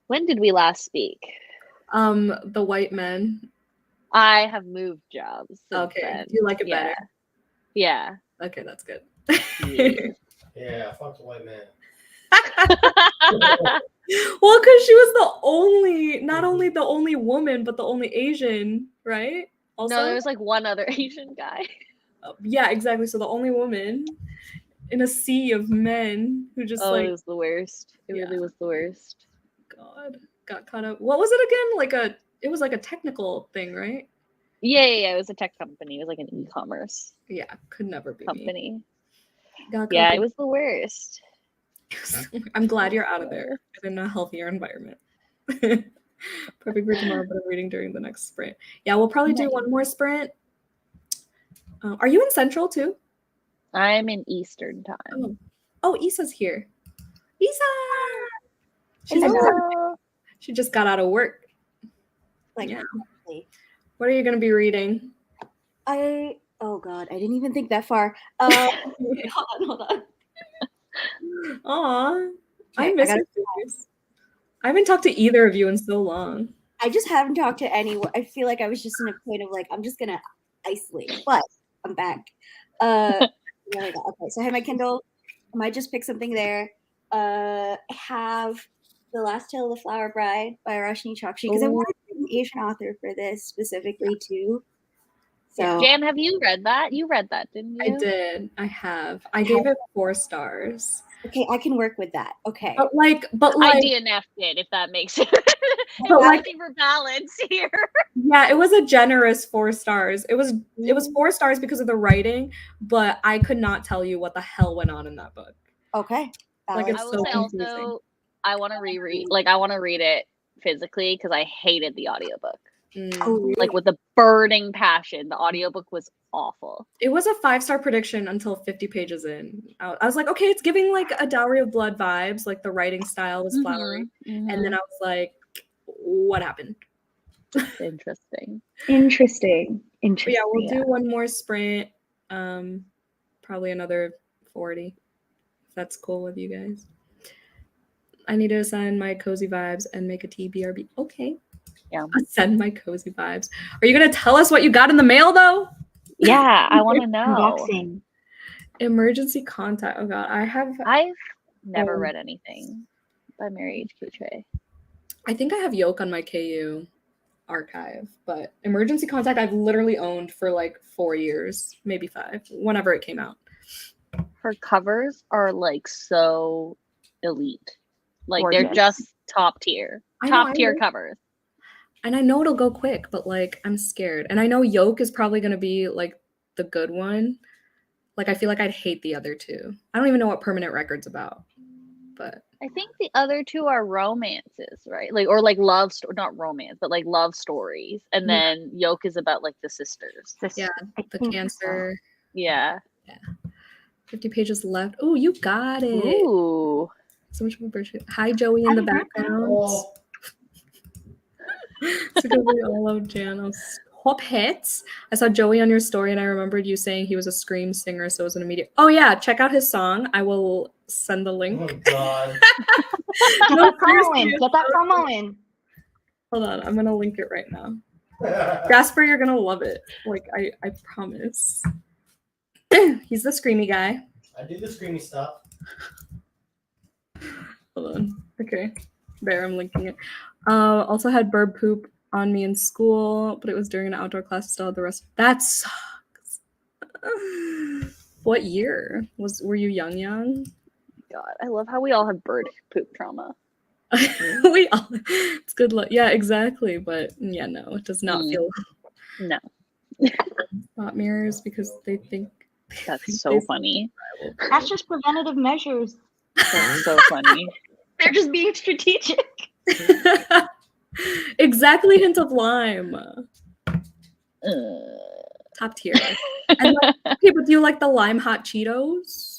When did we last speak? The white men. I have moved jobs. Okay. Then. Do you like it better? Yeah. Okay, that's good. Yeah, fuck the white man. Well, because she was not only the only woman, but the only Asian, right? Also? No, there was like one other Asian guy. Yeah, exactly. So the only woman in a sea of men who just it was the worst. It really was the worst. God, got caught up. What was it again? It was like a technical thing, right? Yeah. It was a tech company. It was like an e-commerce. Yeah, could never be company. It was the worst. I'm glad you're out of there in a healthier environment. Perfect for tomorrow, but I'm reading during the next sprint. Yeah, we'll probably do one more sprint. Are you in Central too? I'm in Eastern time. Oh, Issa's here. Isa! She just got out of work. What are you going to be reading? Oh God, I didn't even think that far. Hold on. Aw, I miss you. I haven't talked to either of you in so long. I just haven't talked to anyone. I feel like I was just in a point of like, I'm just gonna isolate, but I'm back. Okay, so I have my Kindle. I might just pick something there. I have The Last Tale of the Flower Bride by Roshni Chokshi because I wanted an Asian author for this specifically too. So Jan, have you read that? You read that, didn't you? I did. I have. I gave it 4 stars. Okay, I can work with that. Okay. But like I DNF'd it, if that makes sense. But like, looking for balance here. Yeah, it was a generous 4 stars. It was 4 stars because of the writing, but I could not tell you what the hell went on in that book. Okay. Like it's I will so say confusing. also, I want to reread. Like I want to read it physically because I hated the audiobook. Like with the burning passion, the audiobook was awful. It was a 5-star prediction until 50 pages in. I was like, okay, it's giving like a Dowry of Blood vibes. Like the writing style was flowery, and then I was like, what happened? Interesting. But yeah, we'll do one more sprint. Probably another 40. If that's cool with you guys. I need to assign my cozy vibes and make a TBRB. Okay. Yeah. Send my cozy vibes. Are you gonna tell us what you got in the mail though? Yeah, I want to know. Unboxing. Emergency contact. Oh god, I've never read anything by Mary H. I think I have Yoke on my KU archive, but Emergency Contact I've literally owned for like 4 years, maybe 5, whenever it came out. Her covers are like so elite. Like Gorgeous. they're just top tier. Top tier covers. And I know it'll go quick, but like I'm scared. And I know Yoke is probably gonna be like the good one. Like I feel like I'd hate the other two. I don't even know what Permanent Record's about. But I think the other two are romances, right? Like or like not romance, but like love stories. And then Yoke is about like the sisters. Yeah, the cancer. So. Yeah. 50 pages left. Oh, you got it. Ooh. So much more. Hi, Joey in the background. It's gonna be all of Janos. Hop hits. I saw Joey on your story and I remembered you saying he was a scream singer, so it was an immediate. Oh yeah, check out his song. I will send the link. Oh god. No, get that promo in. Hold on, I'm gonna link it right now. Jasper, you're gonna love it. Like I promise. He's the screamy guy. I do the screamy stuff. Hold on. Okay. There, I'm linking it. Also had bird poop on me in school, but it was during an outdoor class. Still had the rest. That sucks. What year were you young? God, I love how we all have bird poop trauma. We all, it's good luck. Yeah, exactly. But yeah, no, it does not feel No. spot mirrors because they think That's so funny. That's just preventative measures. That's so funny. They're just being strategic. Exactly, hint of lime. Top tier. And like, okay, but do you like the lime hot Cheetos?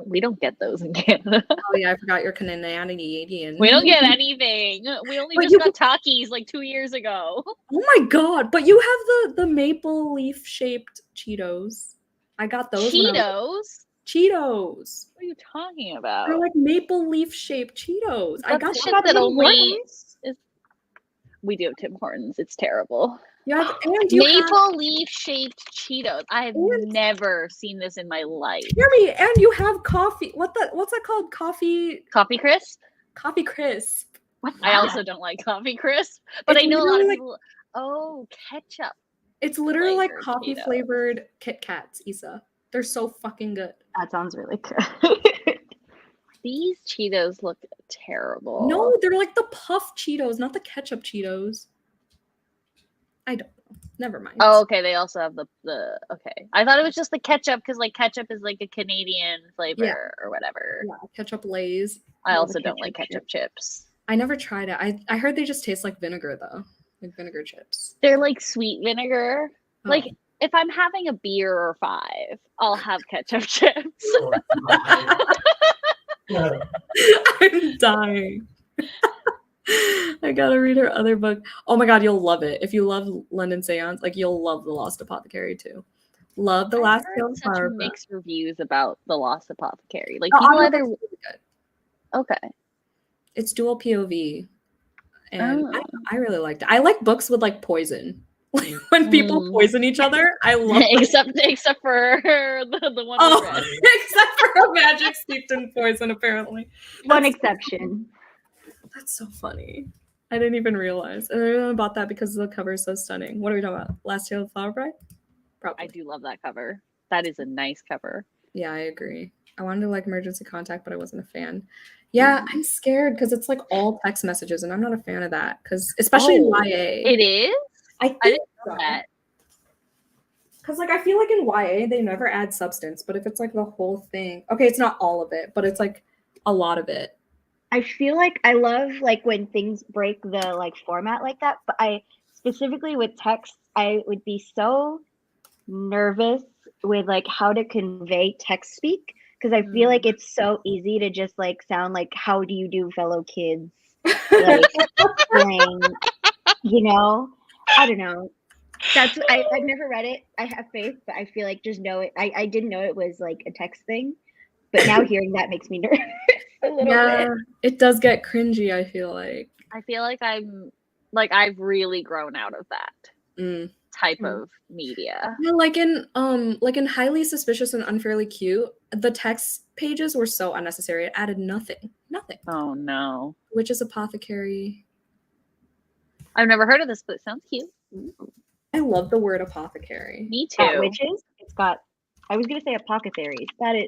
We don't get those in Canada. Oh yeah, I forgot you're Canadian. We don't get anything. We only But just you got Takis like 2 years ago. Oh my god! But you have the maple leaf shaped Cheetos. I got those. Cheetos? Cheetos. What are you talking about? They're like maple leaf shaped Cheetos. I got That's shit that. that only is. We do have Tim Hortons. It's terrible. You have, and you Maple leaf shaped Cheetos. I have never seen this in my life. Hear me, and you have coffee. What's that called? Coffee Crisp? Coffee Crisp. I also don't like Coffee Crisp, but It's I know a lot of literally people. Oh, ketchup. It's literally like Flavored coffee Cheetos. flavored Kit Kats, Issa. They're so fucking good. That sounds really good. These Cheetos look terrible. No, they're like the puff Cheetos, not the ketchup Cheetos. I don't know. Never mind. Oh, okay. They also have the okay. I thought it was just the ketchup because like ketchup is like a Canadian flavor or whatever. Yeah, ketchup Lay's. I love also the don't like ketchup ketchup chips. I never tried it. I heard they just taste like vinegar though, like vinegar chips. They're like sweet vinegar. Oh. Like if I'm having a beer or 5, I'll have ketchup chips. I'm dying. I gotta read her other book. Oh my god, you'll love it. If you love London Seance, like you'll love The Lost Apothecary too. Love The Last Tale of such Flower. mixed reviews about The Lost Apothecary. Like The people audiobook's either really good. okay. It's dual POV, and Oh. I really liked it. I like books with like poison. Like when people poison each other, I love it. except for the one. Oh, we read. except for a magic steeped in poison, apparently. One exception. That's so funny. I didn't even realize. And I only bought that because the cover is so stunning. What are we talking about? Last Tale of Flower Bride? Probably. I do love that cover. That is a nice cover. Yeah, I agree. I wanted to like Emergency Contact, but I wasn't a fan. Yeah, I'm scared because it's like all text messages, and I'm not a fan of that. Because especially in YA, It is? I think didn't know that. Because like I feel like in YA they never add substance, but if it's like the whole thing, okay, it's not all of it, but it's like a lot of it. I feel like I love like when things break the like format like that, but I specifically with text, I would be so nervous with like how to convey text speak because I feel like it's so easy to just like sound like how do you do fellow kids, like saying, you know, I don't know. That's I've never read it. I have faith, but I feel like just know it. I didn't know it was like a text thing, but now hearing that makes me nervous a little bit. It does get cringy. I feel like. I feel like I've really grown out of that type of media. Yeah, like in Highly Suspicious and Unfairly Cute, the text pages were so unnecessary. It added nothing. Oh no. Witch's Apothecary. I've never heard of this, but it sounds cute. I love the word apothecary. Me too. Witches. It's got. I was gonna say apothecaries. That is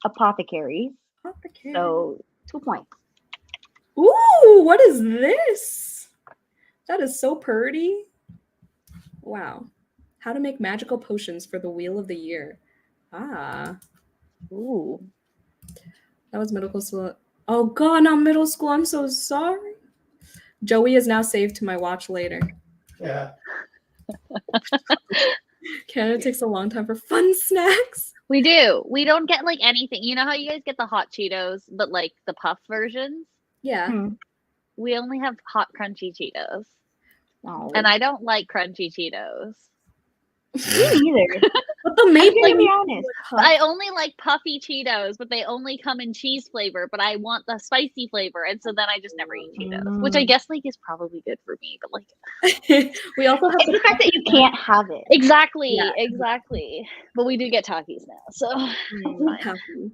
apothecaries. Apothecary. So 2 points. Ooh, what is this? That is so pretty. Wow. How to make magical potions for the Wheel of the Year. Ah. Ooh. That was middle school. Oh god, not middle school. I'm so sorry. Joey is now saved to my watch later. Yeah. Canada takes a long time for fun snacks. We do. We don't get like anything. You know how you guys get the hot Cheetos, but like the puff versions? Yeah. We only have hot crunchy Cheetos. Oh. And I don't like crunchy Cheetos. Me neither. But the maple, To be honest. I only like puffy Cheetos, but they only come in cheese flavor, but I want the spicy flavor. And so then I just never eat Cheetos, which I guess like is probably good for me, but like we also have It's the fact that you can't have it. exactly. Yeah. But we do get Takis now. So Takis.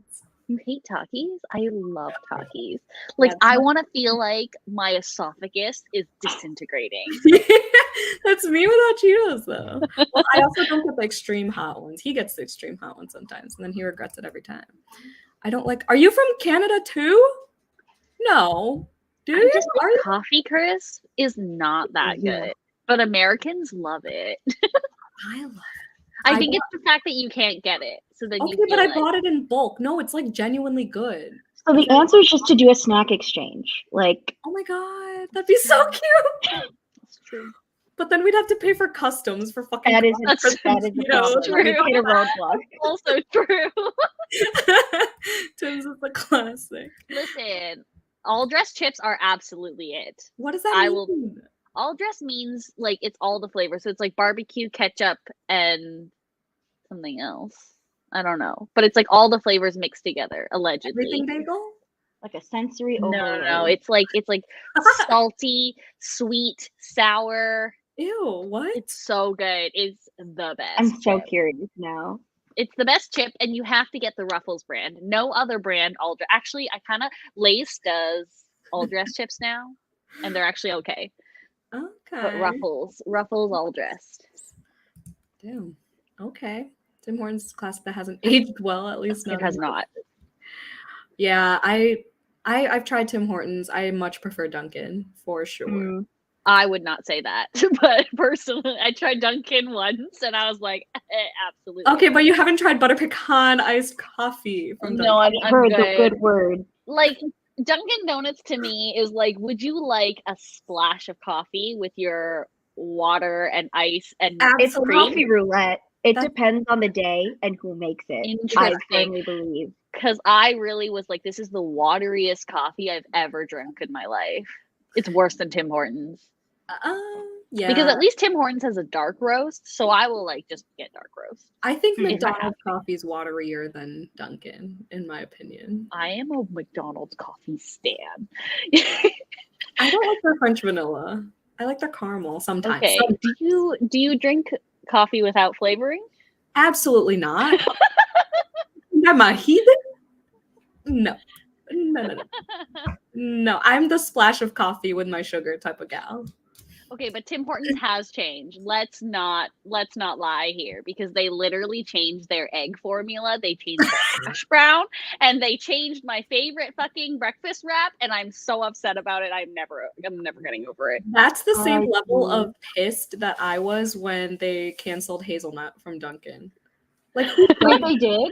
you hate Takis? I love Takis. Like That's I not- want to feel like my esophagus is disintegrating. That's me without Cheetos, though. Well, I also don't get the extreme hot ones. He gets the extreme hot ones sometimes, and then he regrets it every time. I don't like. Are you from Canada too? No. Do I you? just Are think you? coffee crisp is not that Yeah. good, but Americans love it. I love. I I think bought- it's the fact that you can't get it, so then Okay, you but feel I like, bought it in bulk. No, it's like genuinely good. So the answer is just to do a snack exchange. Like, Oh my god, that'd be so cute. it's true. But then we'd have to pay for customs for fucking. that is That's that is the you know, problem. true. We've hit a roadblock. Also true. Tim's is the classic. Listen, all dressed chips are absolutely it. What does that I mean? will- All dressed means like it's all the flavors. So it's like barbecue, ketchup, and something else. I don't know, but it's like all the flavors mixed together, allegedly. Everything bagel? Like a sensory No, overload. no, it's like salty, sweet, sour. Ew, what? It's so good. It's the best. I'm so chip. curious now. It's the best chip, and you have to get the Ruffles brand. No other brand. Actually, I kind of Lay's does all dressed chips now, and they're actually okay. Okay. But Ruffles all dressed. Damn. Okay. Tim Hortons is a classic that hasn't aged well, at least not. It has not. Yeah, I've tried Tim Hortons. I much prefer Dunkin' for sure. Mm. I would not say that, but personally, I tried Dunkin' once, and I was like, absolutely. Okay, but you haven't tried butter pecan iced coffee from Dunkin'. No, I'm Heard the good. good word. Like Dunkin' Donuts to me is like, would you like a splash of coffee with your water and ice and It's Absolutely. coffee roulette. It That's- depends on the day and who makes it. I Interesting. firmly believe. Because I really was like, this is the wateriest coffee I've ever drunk in my life. It's worse than Tim Hortons. Yeah. Because at least Tim Hortons has a dark roast, so I will like just get dark roast. I think If I McDonald's coffee is waterier than Dunkin', in my opinion. I am a McDonald's coffee stan. I don't like their French vanilla. I like their caramel sometimes. Okay. Do you drink coffee without flavoring? Absolutely not. Am I heathen? No. No. No, I'm the splash of coffee with my sugar type of gal. Okay, but Tim Hortons has changed. Let's not lie here, because they literally changed their egg formula. They changed the hash brown, and they changed my favorite fucking breakfast wrap, and I'm so upset about it. I'm never getting over it. That's the same I level see. of pissed that I was when they canceled hazelnut from Dunkin'. Like, Wait, they did?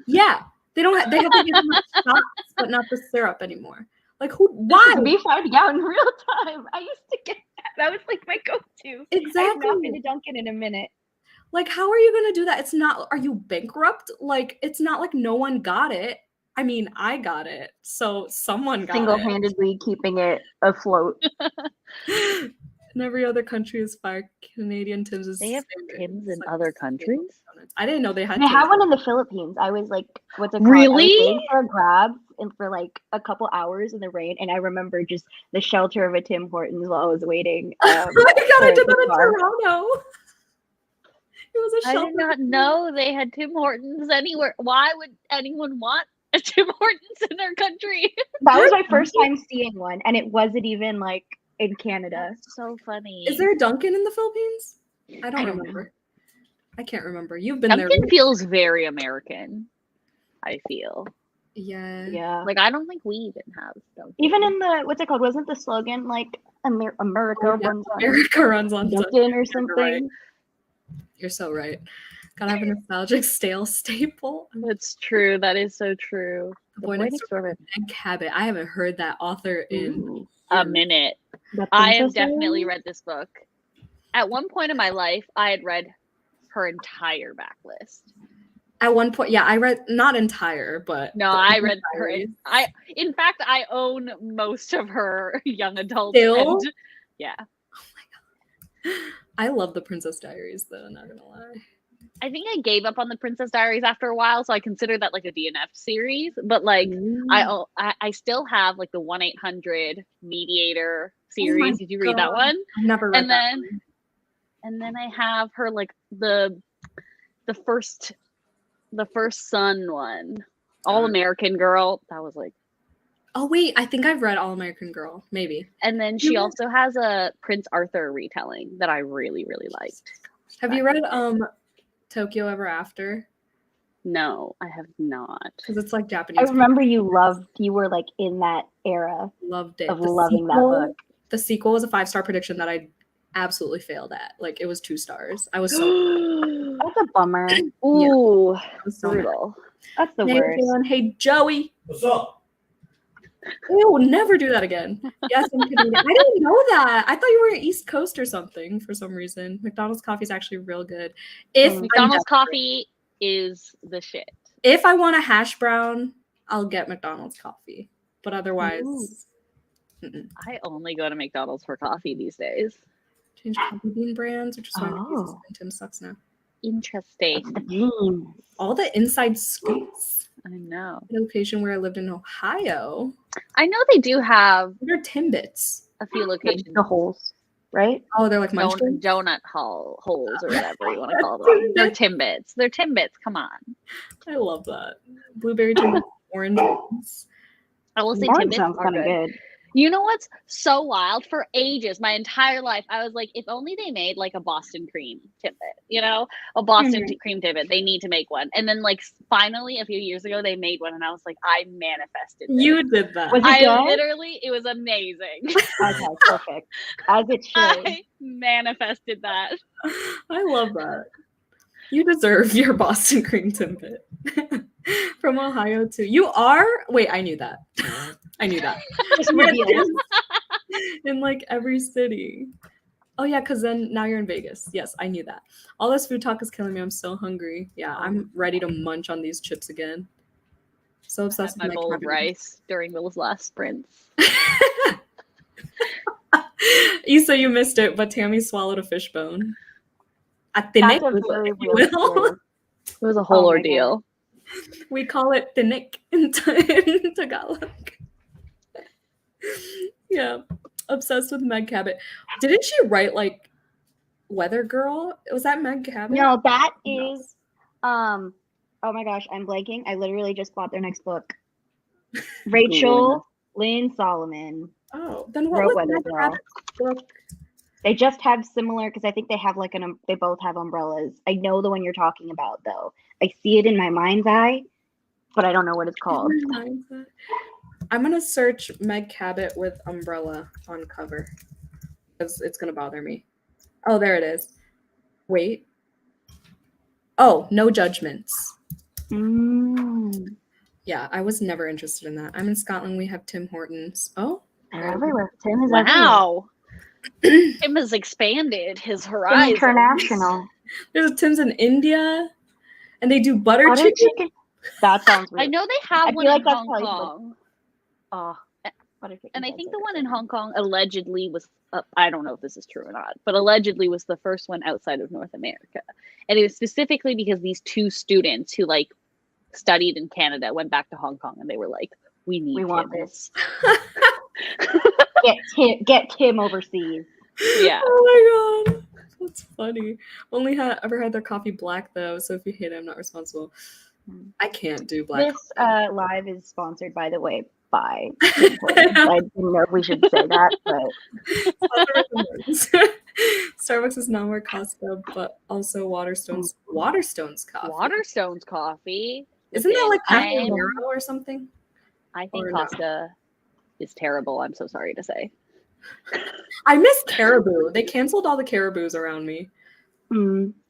yeah, they don't. They have to give them the shots, but not the syrup anymore. Like, who? Why? We found out in real time. I used to get that. That was like my go-to. I have Exactly. not been to Dunkin' in a minute. Like, how are you gonna do that? It's not. Are you bankrupt? Like, it's not like no one got it. I mean, I got it, so someone got it. Single-handedly keeping it afloat. In every other country is fire. Canadian Tim's is. They have standard. Tims It's in like other the same countries? donuts. I didn't know they had. They have Tims. one in the Philippines. I was like, what's it called? Really? I was waiting for a grab and for like a couple hours in the rain, and I remember just the shelter of a Tim Hortons while I was waiting. Oh my god, I for did the that in car. Toronto. It was a I shelter. did not know they had Tim Hortons anywhere. Why would anyone want a Tim Hortons in their country? That was my first time seeing one, and it wasn't even like in Canada. That's so funny. Is there a Dunkin' in the Philippines? I don't don't know. remember. I can't remember. You've been Dunkin' there. feels very American. I feel Yeah. Yeah. like I don't think we even have Dunkin'. Even in the what's it called? Wasn't the slogan like America Oh, yeah, runs on America runs on Dunkin'. Dunkin' or You're something? right. You're so right. Gotta have a nostalgic stale staple. That's true. That is so true. The The Boy Boy Next Next Door. Egg Habit. I haven't heard that author in Ooh. A years. minute. The I have Princess definitely Diaries? read this book. At one point in my life, I had read her entire backlist. At one point, yeah, I read not entire, but No, the I read her. diaries. In fact, I own most of her young adult. Still? And, yeah, I love the Princess Diaries, though. Not gonna lie. I think I gave up on the Princess Diaries after a while, so I consider that like a DNF series. But like, I still have like the 1-800 Mediator series. Did you read that God. one? I've never read And that. then, one. and then I have her like the first Son one, All American Girl. That was like. Oh wait, I think I've read All American Girl. Maybe. And then she also has a Prince Arthur retelling that I really, really liked. Have you read Tokyo Ever After? No, I have not. Because it's like Japanese. I remember you were like in that era Loved it. of loving that book. The sequel was a 5-star prediction that I absolutely failed at. Like it was 2 stars. I was so That's a bummer. Ooh, I was so mad. brutal. That's the Hey, worst. Joan. Hey, Joey. What's up? We will never do that again. Yes, I'm kidding. I didn't know that. I thought you were East Coast or something for some reason. McDonald's coffee is actually real good. If McDonald's coffee is the shit. If I want a hash brown, I'll get McDonald's coffee. But otherwise, I only go to McDonald's for coffee these days. change coffee bean brands, which is why Tim sucks now. Interesting. The beans. All the inside scoops. I know. The location where I lived in Ohio. I know they do have They're Timbits. a few locations. The holes, right? Oh, they're like munchkins? Donut holes or whatever you want to call them. They're Timbits. They're Timbits. Come on. I love that. Blueberry Timbits, orange ones. I will say Orange Timbits sounds are kind of good. good. You know what's so wild? For ages, my entire life, I was like, if only they made like a Boston cream Timbit, a Boston cream Timbit. They need to make one. And then like finally a few years ago, they made one and I was like, I manifested this. You did that. Was it good? Literally, it was amazing. Okay, perfect. As it should. I manifested that. I love that. You deserve your Boston cream Timbit. From Ohio too. You are? Wait, I knew that. I knew that. In like every city. Oh yeah, because then now you're in Vegas. Yes, I knew that. All this food talk is killing me. I'm so hungry. Yeah, I'm ready to munch on these chips again. So obsessed with my bowl of rice during those last sprints. Issa, you missed it, but Tammy swallowed a fish bone. At the That's neck, a very if you real will. story. It was a whole Oh my ordeal. We call it tinik in Tagalog. Yeah, obsessed with Meg Cabot. Didn't she write like Weather Girl? Was that Meg Cabot? No, that is oh my gosh, I'm blanking. I literally just bought their next book. Rachel Lynn Solomon. Oh, then what wrote was Weather Meg Girl. Cabot's book? They just have similar because I think they have like they both have umbrellas. I know the one you're talking about though. I see it in my mind's eye, but I don't know what it's called. I'm gonna search Meg Cabot with umbrella on cover because it's gonna bother me. Oh, there it is. Wait. Oh, No Judgments. Yeah, I was never interested in that. I'm in Scotland. We have Tim Hortons. Oh, They're everywhere. Tim is everywhere. Wow. Tim has expanded his horizons. International. There's a Tim's in India, and they do butter chicken. That sounds weird. I know they have one feel in like that's Hong probably Kong. butter chicken And I sounds think like the a one thing. in Hong Kong allegedly was, I don't know if this is true or not, but allegedly was the first one outside of North America. And it was specifically because these two students who like studied in Canada went back to Hong Kong and they were like, we want this. Get Tim overseas. Yeah. Oh my god, that's funny. Only ever had their coffee black though, so if you hate it, I'm not responsible. I can't do black. This live is sponsored, by the way, by Tim Hortons. I didn't know if we should say that, but Starbucks is now more Costco, but also Waterstones coffee. Waterstones coffee. Isn't that like I'm- Cafe Nero or something? I think Or no. Costa is terrible. I'm so sorry to say. I miss Caribou. They canceled all the Caribous around me.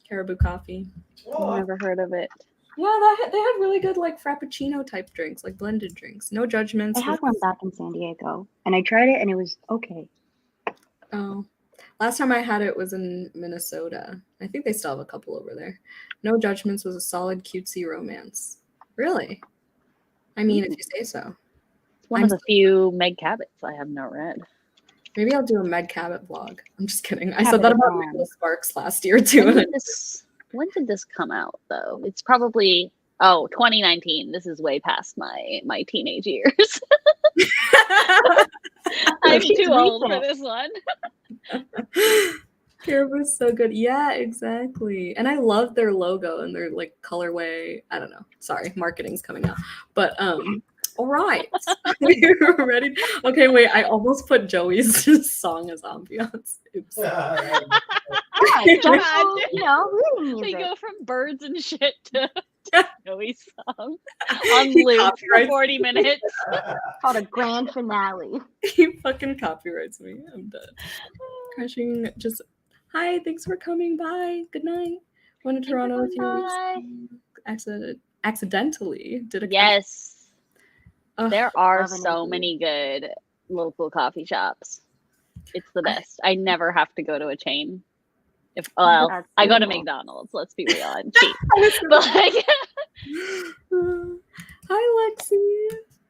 Caribou coffee. I've never heard of it. Yeah, they had really good like Frappuccino type drinks, like blended drinks. No Judgments. I had one back in San Diego, and I tried it, and it was okay. Oh, last time I had it was in Minnesota. I think they still have a couple over there. No Judgments was a solid cutesy romance. Really? I mean, if you say so. It's one of the few Meg Cabots I have not read. Maybe I'll do a Meg Cabot vlog. I'm just kidding. I Cabot said that about song. Nicholas Sparks last year too. When did this come out though? It's probably 2019. This is way past my teenage years. I'm too old for this one. Caribou's so good. Yeah, exactly. And I love their logo and their like colorway. I don't know. Sorry, marketing's coming out. But all right. You're ready? Okay, wait. I almost put Joey's song as ambiance. Oops. Yeah, just, reading They music. go from birds and shit to Joey song on loop for 40 minutes. Called a grand finale. He fucking copyrights me. I'm dead. Crashing. Just hi. Thanks for coming. Bye. Good night. Went to Toronto a few weeks. Accidentally did a Yes. Ugh, There are love an so Angie. many good local coffee shops. It's the best. I never have to go to a chain. If well, That's I go to beautiful. McDonald's. Let's be real, I'm cheap. But like, hi Lexi.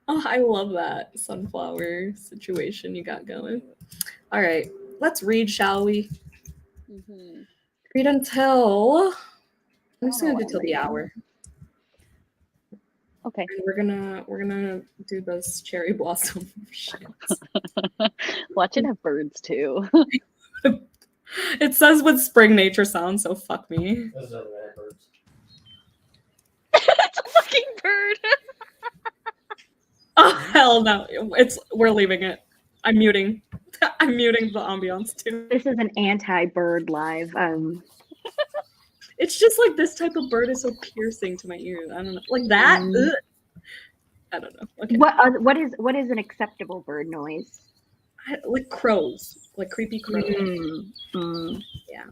Oh, I love that sunflower situation you got going. All right, let's read, shall we? mhm. Read until I'm just I don't gonna know do till what the I'm hour. Okay. And we're gonna do those cherry blossom shits. Watch it have birds too. It says with spring nature sounds, so fuck me. Those are the birds. It's a fucking bird. Oh hell no! We're leaving it. I'm muting. I'm muting the ambiance too. This is an anti-bird live. It's just like this type of bird is so piercing to my ears. I don't know, like that. Ugh. I don't know. Okay, What is an acceptable bird noise? like crows, like creepy crows. Yeah.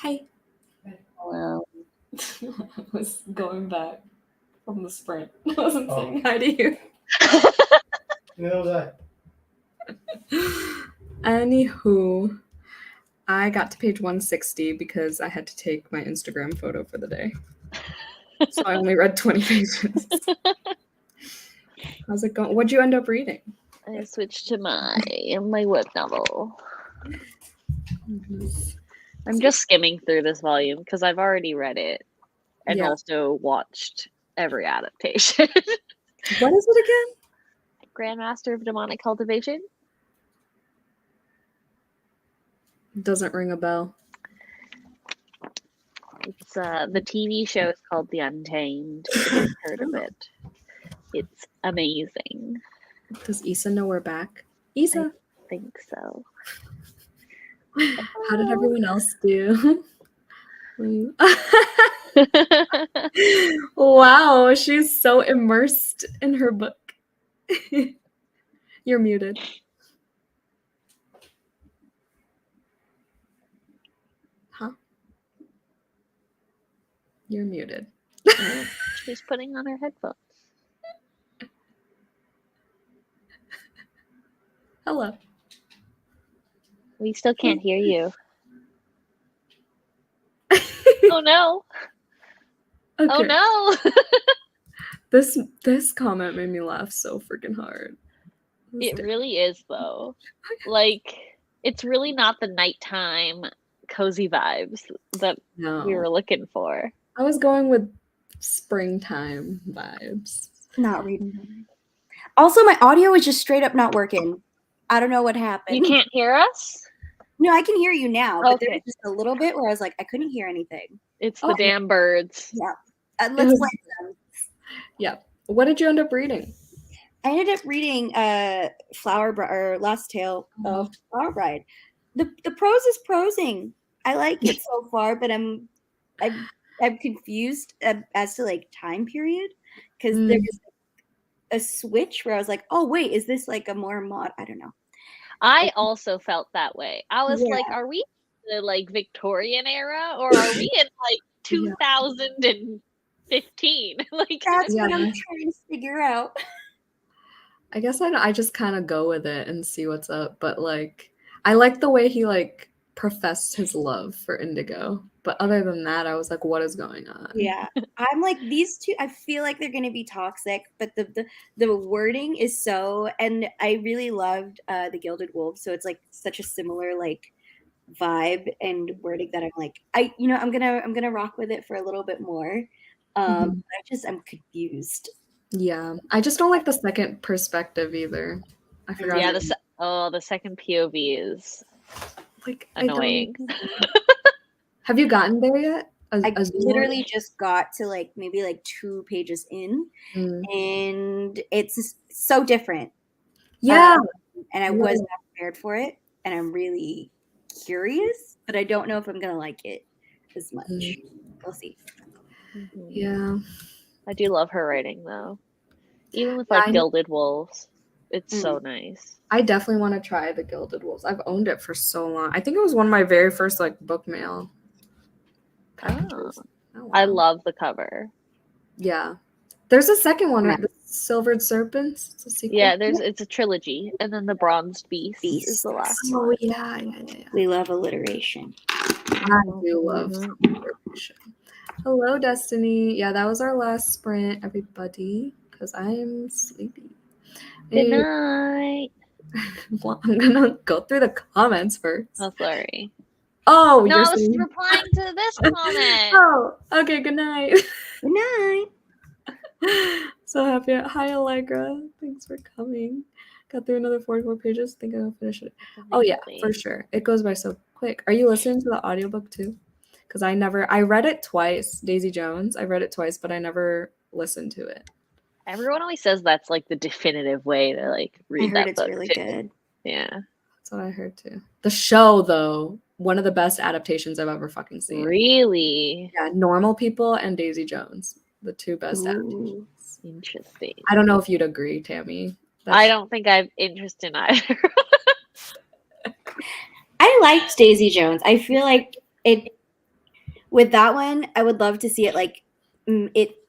Hi. Hello. I was going back from the sprint. I wasn't Oh. saying hi to you. No, that. Anywho, I got to page 160 because I had to take my Instagram photo for the day. So I only read 20 pages. How's it going? What'd you end up reading? I switched to my web novel. I'm just skimming through this volume because I've already read it and Yeah. also watched every adaptation. What is it again? Grandmaster of Demonic Cultivation. Doesn't ring a bell. It's the TV show is called The Untamed. If you've heard of it. It's amazing. Does Issa know we're back? Issa, I think so. how did everyone else do? Wow, she's so immersed in her book. You're muted. Huh? You're muted. She's putting on her headphones. Hello. We still can't hear you. Oh no. Okay. Oh no. This comment made me laugh so freaking hard. It really is though. Like it's really not the nighttime cozy vibes that we were looking for. I was going with springtime vibes. Not reading. Also, my audio is just straight up not working. I don't know what happened. You can't hear us? No, I can hear you now, but there Okay. was just a little bit where I was like, I couldn't hear anything. It's the damn birds. Yeah. Let's play them. Yeah. What did you end up reading? I ended up reading Last Tale of Flower Bride. The prose is prosing. I like it so far, but I'm confused as to like time period because there's a switch where I was like, oh wait, is this like a more mod? I don't know. I also felt that way. I was like, are we in the like Victorian era or are we in like 2015? Like that's what I'm trying to figure out. I guess I just kind of go with it and see what's up, but like I like the way he like professed his love for Indigo. But other than that, I was like, what is going on? Yeah. I'm like, these two, I feel like they're going to be toxic, but the wording is so, and I really loved The Gilded Wolves. So it's like such a similar like vibe and wording that I'm like, I'm going to rock with it for a little bit more. I'm confused. Yeah. I just don't like the second perspective either. I forgot. Yeah, the second POV is like annoying. Have you gotten there yet? I literally just got to like maybe like 2 pages in, and it's so different. Yeah, and I was not prepared for it, and I'm really curious, but I don't know if I'm gonna like it as much. We'll see. Yeah, I do love her writing though, even with like Gilded Wolves. It's so nice. I definitely want to try The Gilded Wolves. I've owned it for so long. I think it was one of my very first like book mail. Oh, wow. I love the cover. Yeah, there's a second one, right? The Silvered Serpents. It's a sequel. Yeah, it's a trilogy, and then the Bronzed Beast is the last one. Oh yeah. We love alliteration. I do love alliteration. Hello, Destinie. Yeah, that was our last sprint, everybody, because I'm sleepy. Good night. Well, I'm gonna go through the comments first. Oh, sorry. Oh, no, I was replying to this comment. Oh, okay. Good night. Good night. So happy. Hi, Allegra. Thanks for coming. Got through another 44 pages. Think I'm gonna finish it. Oh yeah, for sure. It goes by so quick. Are you listening to the audiobook too? Because I read it twice. Daisy Jones. I read it twice, but I never listened to it. Everyone always says that's like the definitive way to like read that book. It's really good. Yeah. That's what I heard too. The show, though, one of the best adaptations I've ever fucking seen. Really? Yeah, Normal People and Daisy Jones. The 2 best adaptations. Interesting. I don't know if you'd agree, Tammy. I don't think I have interest in either. I liked Daisy Jones. I feel like it with that one, I would love to see it like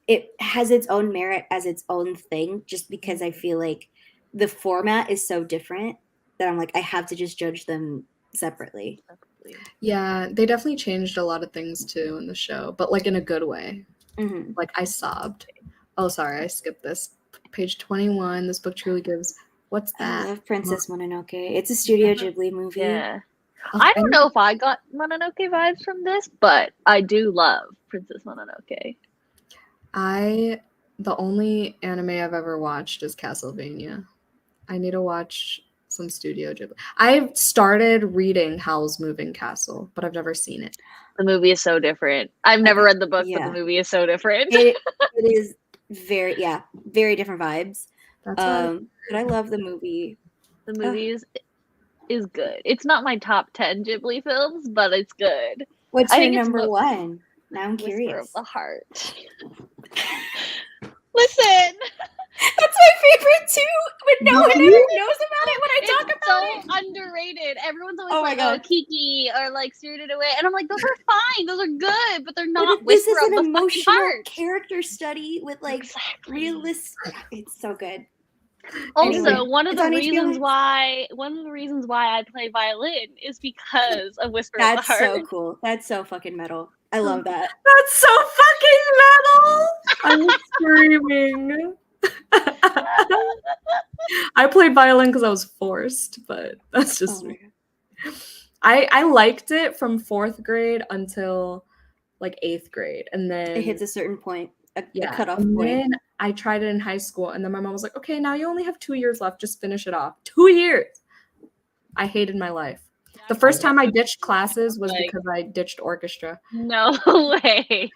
it has its own merit as its own thing, just because I feel like the format is so different that I'm like, I have to just judge them separately. Yeah, they definitely changed a lot of things too in the show, but like in a good way. Mm-hmm. Like I sobbed. Oh, sorry, I skipped this. Page 21. This book truly gives. What's I that? love Princess Mononoke. It's a Studio Ghibli movie. Yeah. Oh, I don't know if I got Mononoke vibes from this, but I do love Princess Mononoke. The only anime I've ever watched is Castlevania. I need to watch some Studio Ghibli. I've started reading Howl's Moving Castle, but I've never seen it. The movie is so different. I've never read the book, but the movie is so different. It is very different vibes. That's but I love the movie. The movie is good. It's not my top 10 Ghibli films, but it's good. What's I your think it's number one? Now I'm Whisper curious. of the Heart. Listen, That's my favorite too, but no one ever knows about it when I talk it's about so it. underrated. Everyone's always Oh my like, God. "Oh, Kiki," or like "Spirited Away," and I'm like, "Those are fine. Those are good, but they're not." But this is Whisper of an the fucking emotional Heart. character study with like Exactly. realistic. It's so good. Also, Anyway, one of it's the on HBO reasons Max. why I play violin is because of Whisper of the That's Heart. so cool. That's so fucking metal. I love that. That's so fucking metal. I'm screaming. I played violin because I was forced, but that's just me. I liked it from 4th grade until like 8th grade, and then It hits a certain point, a cutoff and point. then I tried it in high school, and then my mom was like, "Okay, now you only have 2 years left. Just finish it off." 2 years. I hated my life. The first time I ditched classes was because I ditched orchestra. No way.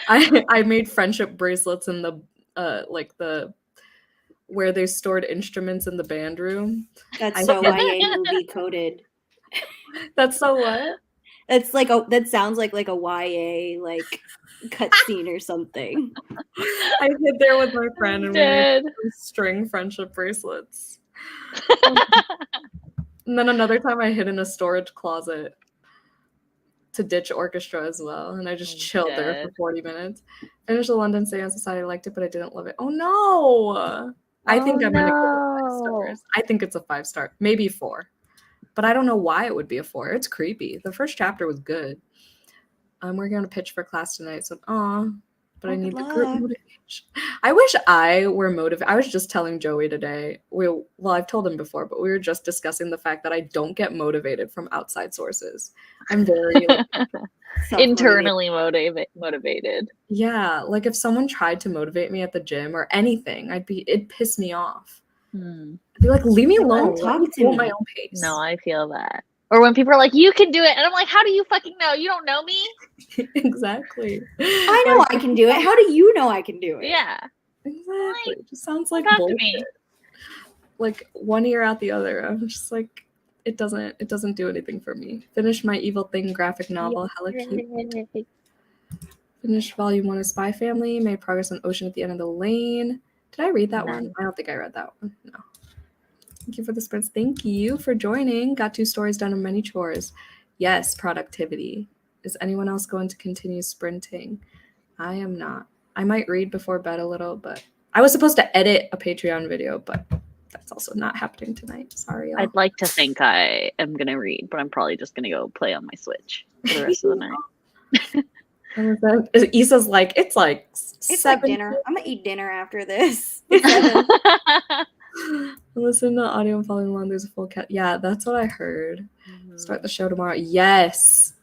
I made friendship bracelets in the like the where they stored instruments in the band room. That's so YA movie coded. That's so what? That's like that sounds like a YA like cutscene or something. I hid there with my friend and we made string friendship bracelets. And then another time I hid in a storage closet to ditch orchestra as well. And I just chilled there for 40 minutes. Finished the London Seance Society, liked it, but I didn't love it. Oh no! I think I'm gonna give it 5 stars. I think it's a 5-star, maybe 4. But I don't know why it would be a 4. It's creepy. The first chapter was good. I'm working on a pitch for class tonight, so but I need the group motivation. I wish I were motivated. I was just telling Joey today. Well, I've told him before, but we were just discussing the fact that I don't get motivated from outside sources. I'm very internally motivated. Yeah, like if someone tried to motivate me at the gym or anything, it'd piss me off. I'd be like, leave me alone. Talk to me at my own pace. No, I feel that. Or when people are like, "You can do it," and I'm like, "How do you fucking know? You don't know me." Exactly. I know I can do it. How do you know I can do it? Yeah. Exactly. It just sounds like talk to bullshit. me. Like one ear out the other. I'm just like, it doesn't do anything for me. Finished my Evil Thing graphic novel, hella cute. Finished volume 1 of Spy Family. Made progress on Ocean at the End of the Lane. Did I read that one? I don't think I read that one. No. Thank you for the sprints. Thank you for joining. Got 2 stories done and many chores. Yes, productivity. Is anyone else going to continue sprinting? I am not. I might read before bed a little, but I was supposed to edit a Patreon video, but that's also not happening tonight. Sorry, y'all. I'd like to think I am going to read, but I'm probably just going to go play on my Switch for the rest of the night. Issa's like, it's like like dinner. I'm going to eat dinner after this. Listen to audio and following along. There's a full cat. Yeah, that's what I heard. Start the show tomorrow. Yes.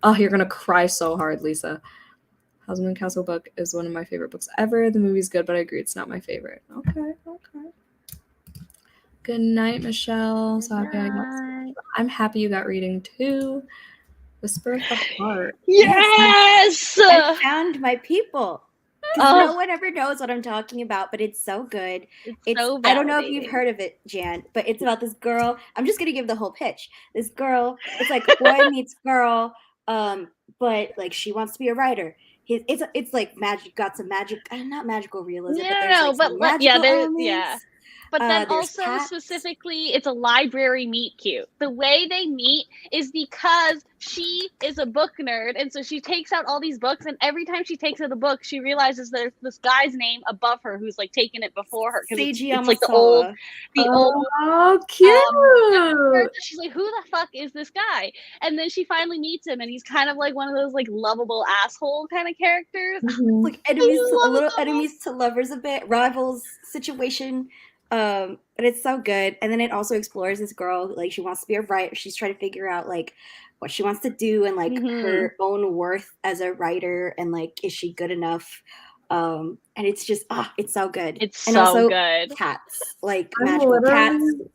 Oh, you're going to cry so hard, Lisa. Howl's Moving Castle book is one of my favorite books ever. The movie's good, but I agree it's not my favorite. Okay. Good night, Michelle. So happy I'm happy you got reading too. Whisper of the Heart. Yes! I found my people. No one ever knows what I'm talking about, but it's so good. It's so I don't know if you've heard of it, Jan, but it's about this girl. I'm just gonna give the whole pitch. This girl, it's like boy meets girl, but like she wants to be a writer. It's like magic, got some magic, not magical realism. But But then There's also cats. specifically, it's a library meet cute. The way they meet is because she is a book nerd, and so she takes out all these books, and every time she takes out a book, she realizes there's this guy's name above her who's like taken it before her, because it's like the old Oh, cute. she's like, who the fuck is this guy? And then she finally meets him, and he's kind of like one of those like lovable asshole kind of characters. Like enemies, a love little them. enemies to lovers a bit, rivals situation. But it's so good. And then it also explores this girl, like she wants to be a writer. She's trying to figure out like what she wants to do and like her own worth as a writer, and like is she good enough? And it's just it's so good. It's and so also good. Cats, like I'm magical cats. literally,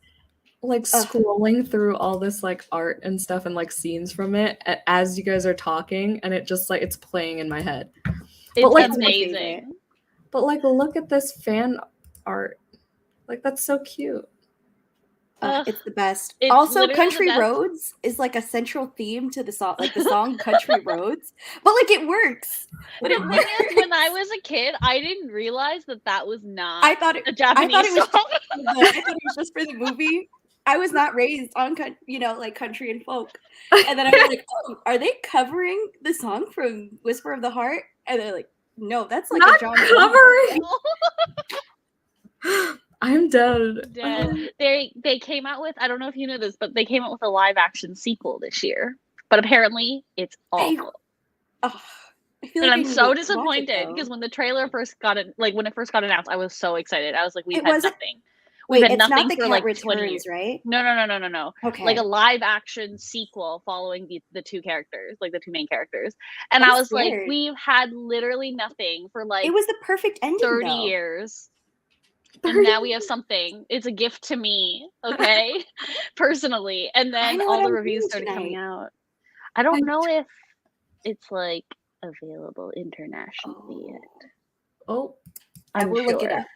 like scrolling through all this like art and stuff and like scenes from it as you guys are talking, and it just like it's playing in my head. It's like, amazing. But like, look at this fan art. Like, that's so cute. It's the best. It's Also, literally Country the best. Roads is like a central theme to the song, like the song Country Roads. But like it works. But the thing is, when I was a kid, I didn't realize that was not I thought it. a Japanese I thought song. I thought it was just for the movie. I was not raised on, like country and folk. And then I was like, oh, are they covering the song from Whisper of the Heart? And they're like, no, that's like Not a John covering. I'm dead. They came out with, I don't know if you know this, but they came out with a live action sequel this year. But apparently it's awful. I feel And like I'm so disappointed because when the trailer first got it, like when it first got announced, I was so excited. I was like, we've had nothing. Wait, had it's nothing not the for Cat like Returns, 20 years. Right? No. Okay. Like a live action sequel following the two characters, like the two main characters. And I'm I was scared. like, we've had literally nothing for like it was the perfect ending 30 though. years. And now we have something. It's a gift to me, okay? Personally. And then know all what the I'm reviews doing started tonight. coming out. I don't know if it's like available internationally yet. Oh, I will look it up.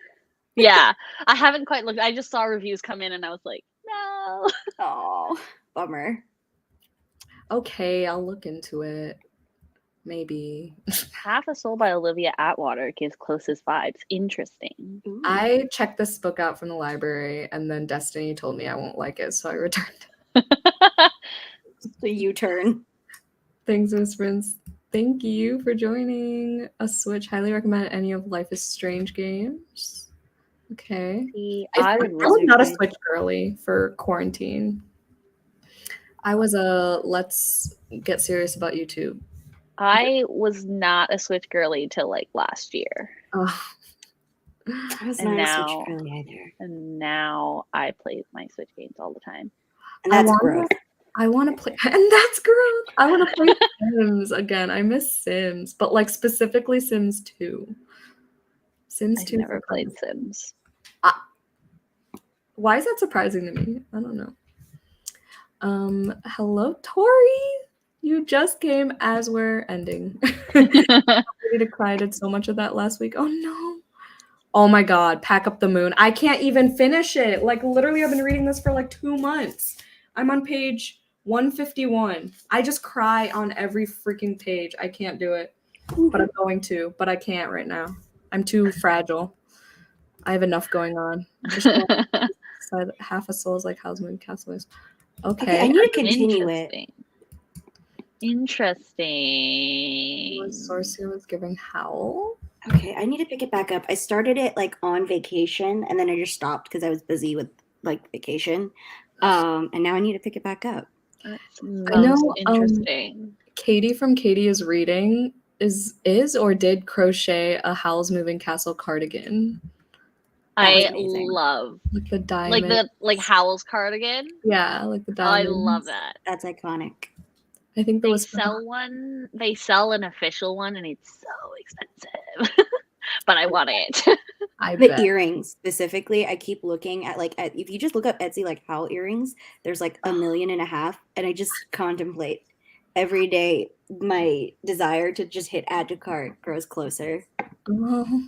Yeah, I haven't quite looked. I just saw reviews come in and I was like, no. Oh, bummer. okay. I'll look into it. Maybe. Half a Soul by Olivia Atwater gives closest vibes. Interesting. Ooh. I checked this book out from the library, and then Destiny told me I won't like it, so I returned. The U-turn. Thanks, Miss Prince. Thank you for joining a Switch. Highly recommend any of Life is Strange games. Okay. I was not a Switch girly for quarantine. I was a let's get serious about YouTube. I was not a Switch girly till like last year. Oh. I was And not now- a Switch girly either. And now I play my Switch games all the time. And that's growth. I want to play, and that's growth. I want to play Sims again. I miss Sims, but like specifically Sims 2. Sims I've 2. never played Sims. Why is that surprising to me? I don't know. Hello, Tori. You just came as we're ending. Ready to cry. I did so much of that last week. Oh no. Oh my god, Pack Up the Moon. I can't even finish it. Like literally I've been reading this for like 2 months. I'm on page 151. I just cry on every freaking page. I can't do it. But I'm going to, but I can't right now. I'm too fragile. I have enough going on. Half a Soul is like How's Moon Castaways. Okay. I need to continue it. Interesting. Sorcerer was giving Howl. Okay, I need to pick it back up. I started it like on vacation and then I just stopped because I was busy with like vacation. And now I need to pick it back up. That's I know, interesting. Katie from Katie is Reading is or did crochet a Howl's Moving Castle cardigan. I amazing. love Like the diamond. like Howl's cardigan. Yeah, like the I diamond. love that. That's iconic. I think They there was sell one. They sell an official one, and it's so expensive. But I want it. I The bet. earrings specifically, I keep looking at if you just look up Etsy like Howl earrings, there's like 1.5 million, and I just contemplate every day my desire to just hit add to cart grows closer. Oh,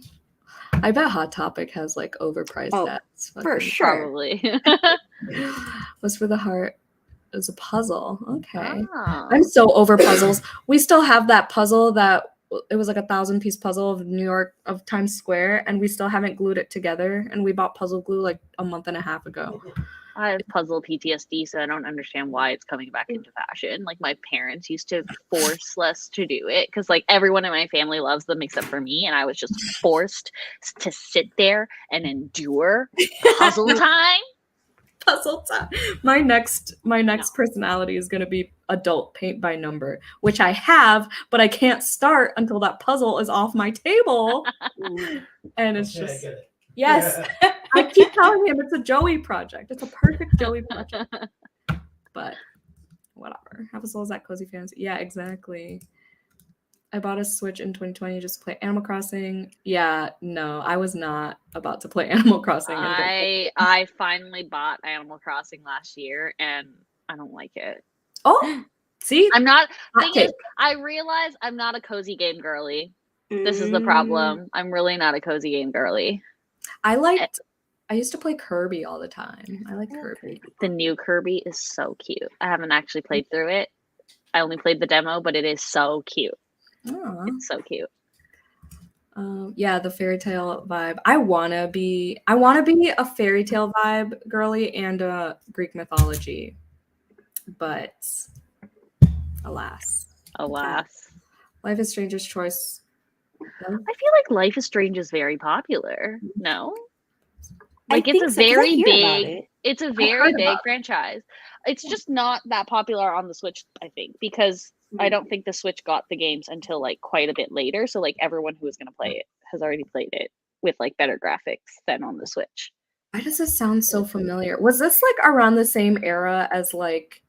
I bet Hot Topic has like overpriced ads. For sure. Probably. Was for the Heart. It was a puzzle. Okay. Ah. I'm so over puzzles. We still have that puzzle that it was like a 1,000-piece puzzle of New York, of Times Square, and we still haven't glued it together. And we bought puzzle glue like a month and a half ago. I have puzzle PTSD, so I don't understand why it's coming back into fashion. Like, my parents used to force us to do it because, like, everyone in my family loves them except for me, and I was just forced to sit there and endure puzzle time. Puzzle time. My next personality is going to be adult paint by number, which I have, but I can't start until that puzzle is off my table. And it's just, yes. I keep telling him it's a Joey project. It's a perfect Joey project. But whatever. Have a soul is that cozy fantasy. Yeah, exactly. I bought a Switch in 2020 just to play Animal Crossing. Yeah, no, I was not about to play Animal Crossing. I finally bought Animal Crossing last year, and I don't like it. Oh, see? I'm not. Thing is, I realize I'm not a cozy game girly. This is the problem. I'm really not a cozy game girly. I used to play Kirby all the time. I like Kirby. The new Kirby is so cute. I haven't actually played through it. I only played the demo, but it is so cute. Aww. It's so cute. Yeah, the fairy tale vibe. I wanna be a fairy tale vibe girly and a Greek mythology, but alas, Life is Strange's choice. I feel like Life is Strange is very popular. No, like it's a very big. It's a very big franchise. It's just not that popular on the Switch, I think, because I don't think the Switch got the games until like quite a bit later. So like everyone who was going to play it has already played it with like better graphics than on the Switch. Why does this sound so familiar? Was this like around the same era as like,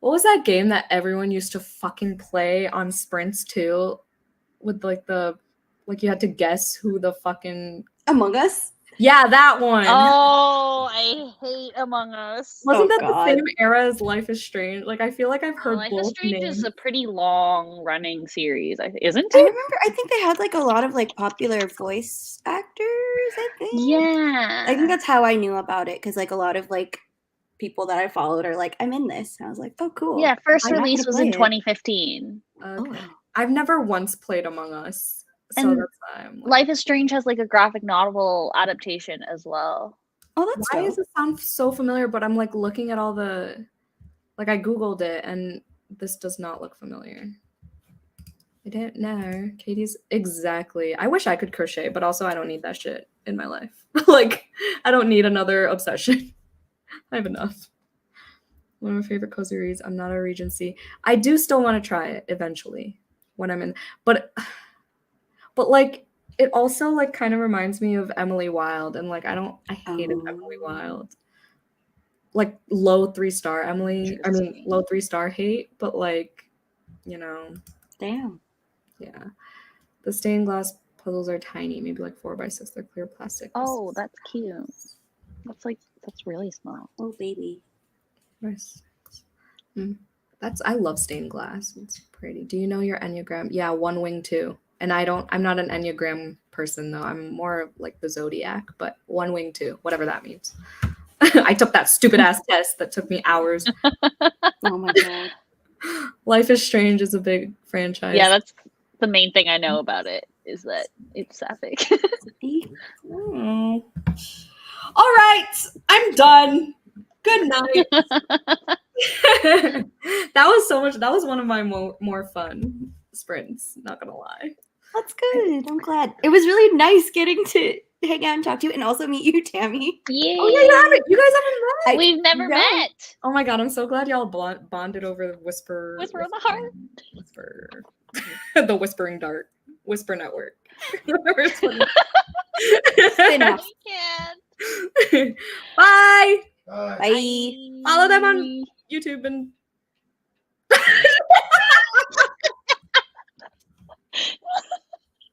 what was that game that everyone used to fucking play on sprints too? With like you had to guess who the fucking Among Us? Yeah, that one. Oh, I hate Among Us. Wasn't that the same era as Life is Strange? Like, I feel like I've heard Life both is Strange names. is a pretty long-running series, isn't I it? remember. I think they had like a lot of like popular voice actors. I think. Yeah. I think that's how I knew about it because like a lot of like people that I followed are like, I'm in this. And I was like, oh, cool. Yeah, first I'm not release gonna was play in it. 2015. Okay. I've never once played Among Us. So And that's why I'm like, Life is Strange has like a graphic novel adaptation as well. Oh, that's why dope. does it sound so familiar? But I'm like looking at all the, like I Googled it and this does not look familiar. I don't know. Katie's exactly. I wish I could crochet, but also I don't need that shit in my life. Like, I don't need another obsession. I have enough. One of my favorite cozy reads. I'm not a Regency. I do still want to try it eventually when I'm in, but like it also like kind of reminds me of Emily Wilde, and like I hated Emily Wilde. Like low 3-star Emily. I mean low 3-star hate, but like, you know. Damn. Yeah. The stained glass puzzles are tiny, maybe like 4x6. They're clear plastic. Oh, that's cute. That's really small. Oh, baby. Nice. I love stained glass. It's pretty. Do you know your Enneagram? Yeah, 1 wing 2. And I'm not an Enneagram person though. I'm more like the Zodiac, but 1 wing 2, whatever that means. I took that stupid ass test that took me hours. Oh my god. Life is Strange is a big franchise. Yeah, that's the main thing I know about it is that it's sapphic. All right, I'm done. Good night. That was so much. That was one of my more fun sprints. Not gonna lie. That's good. I'm glad. It was really nice getting to hang out and talk to you and also meet you, Tammy. Yeah. Oh yeah, you guys haven't met. We've never met. Oh my god, I'm so glad y'all bonded over the Whisper of the Heart. Whisper. The Whispering Dart. Whisper Network. Spin-off. Bye. Bye. Follow them on YouTube and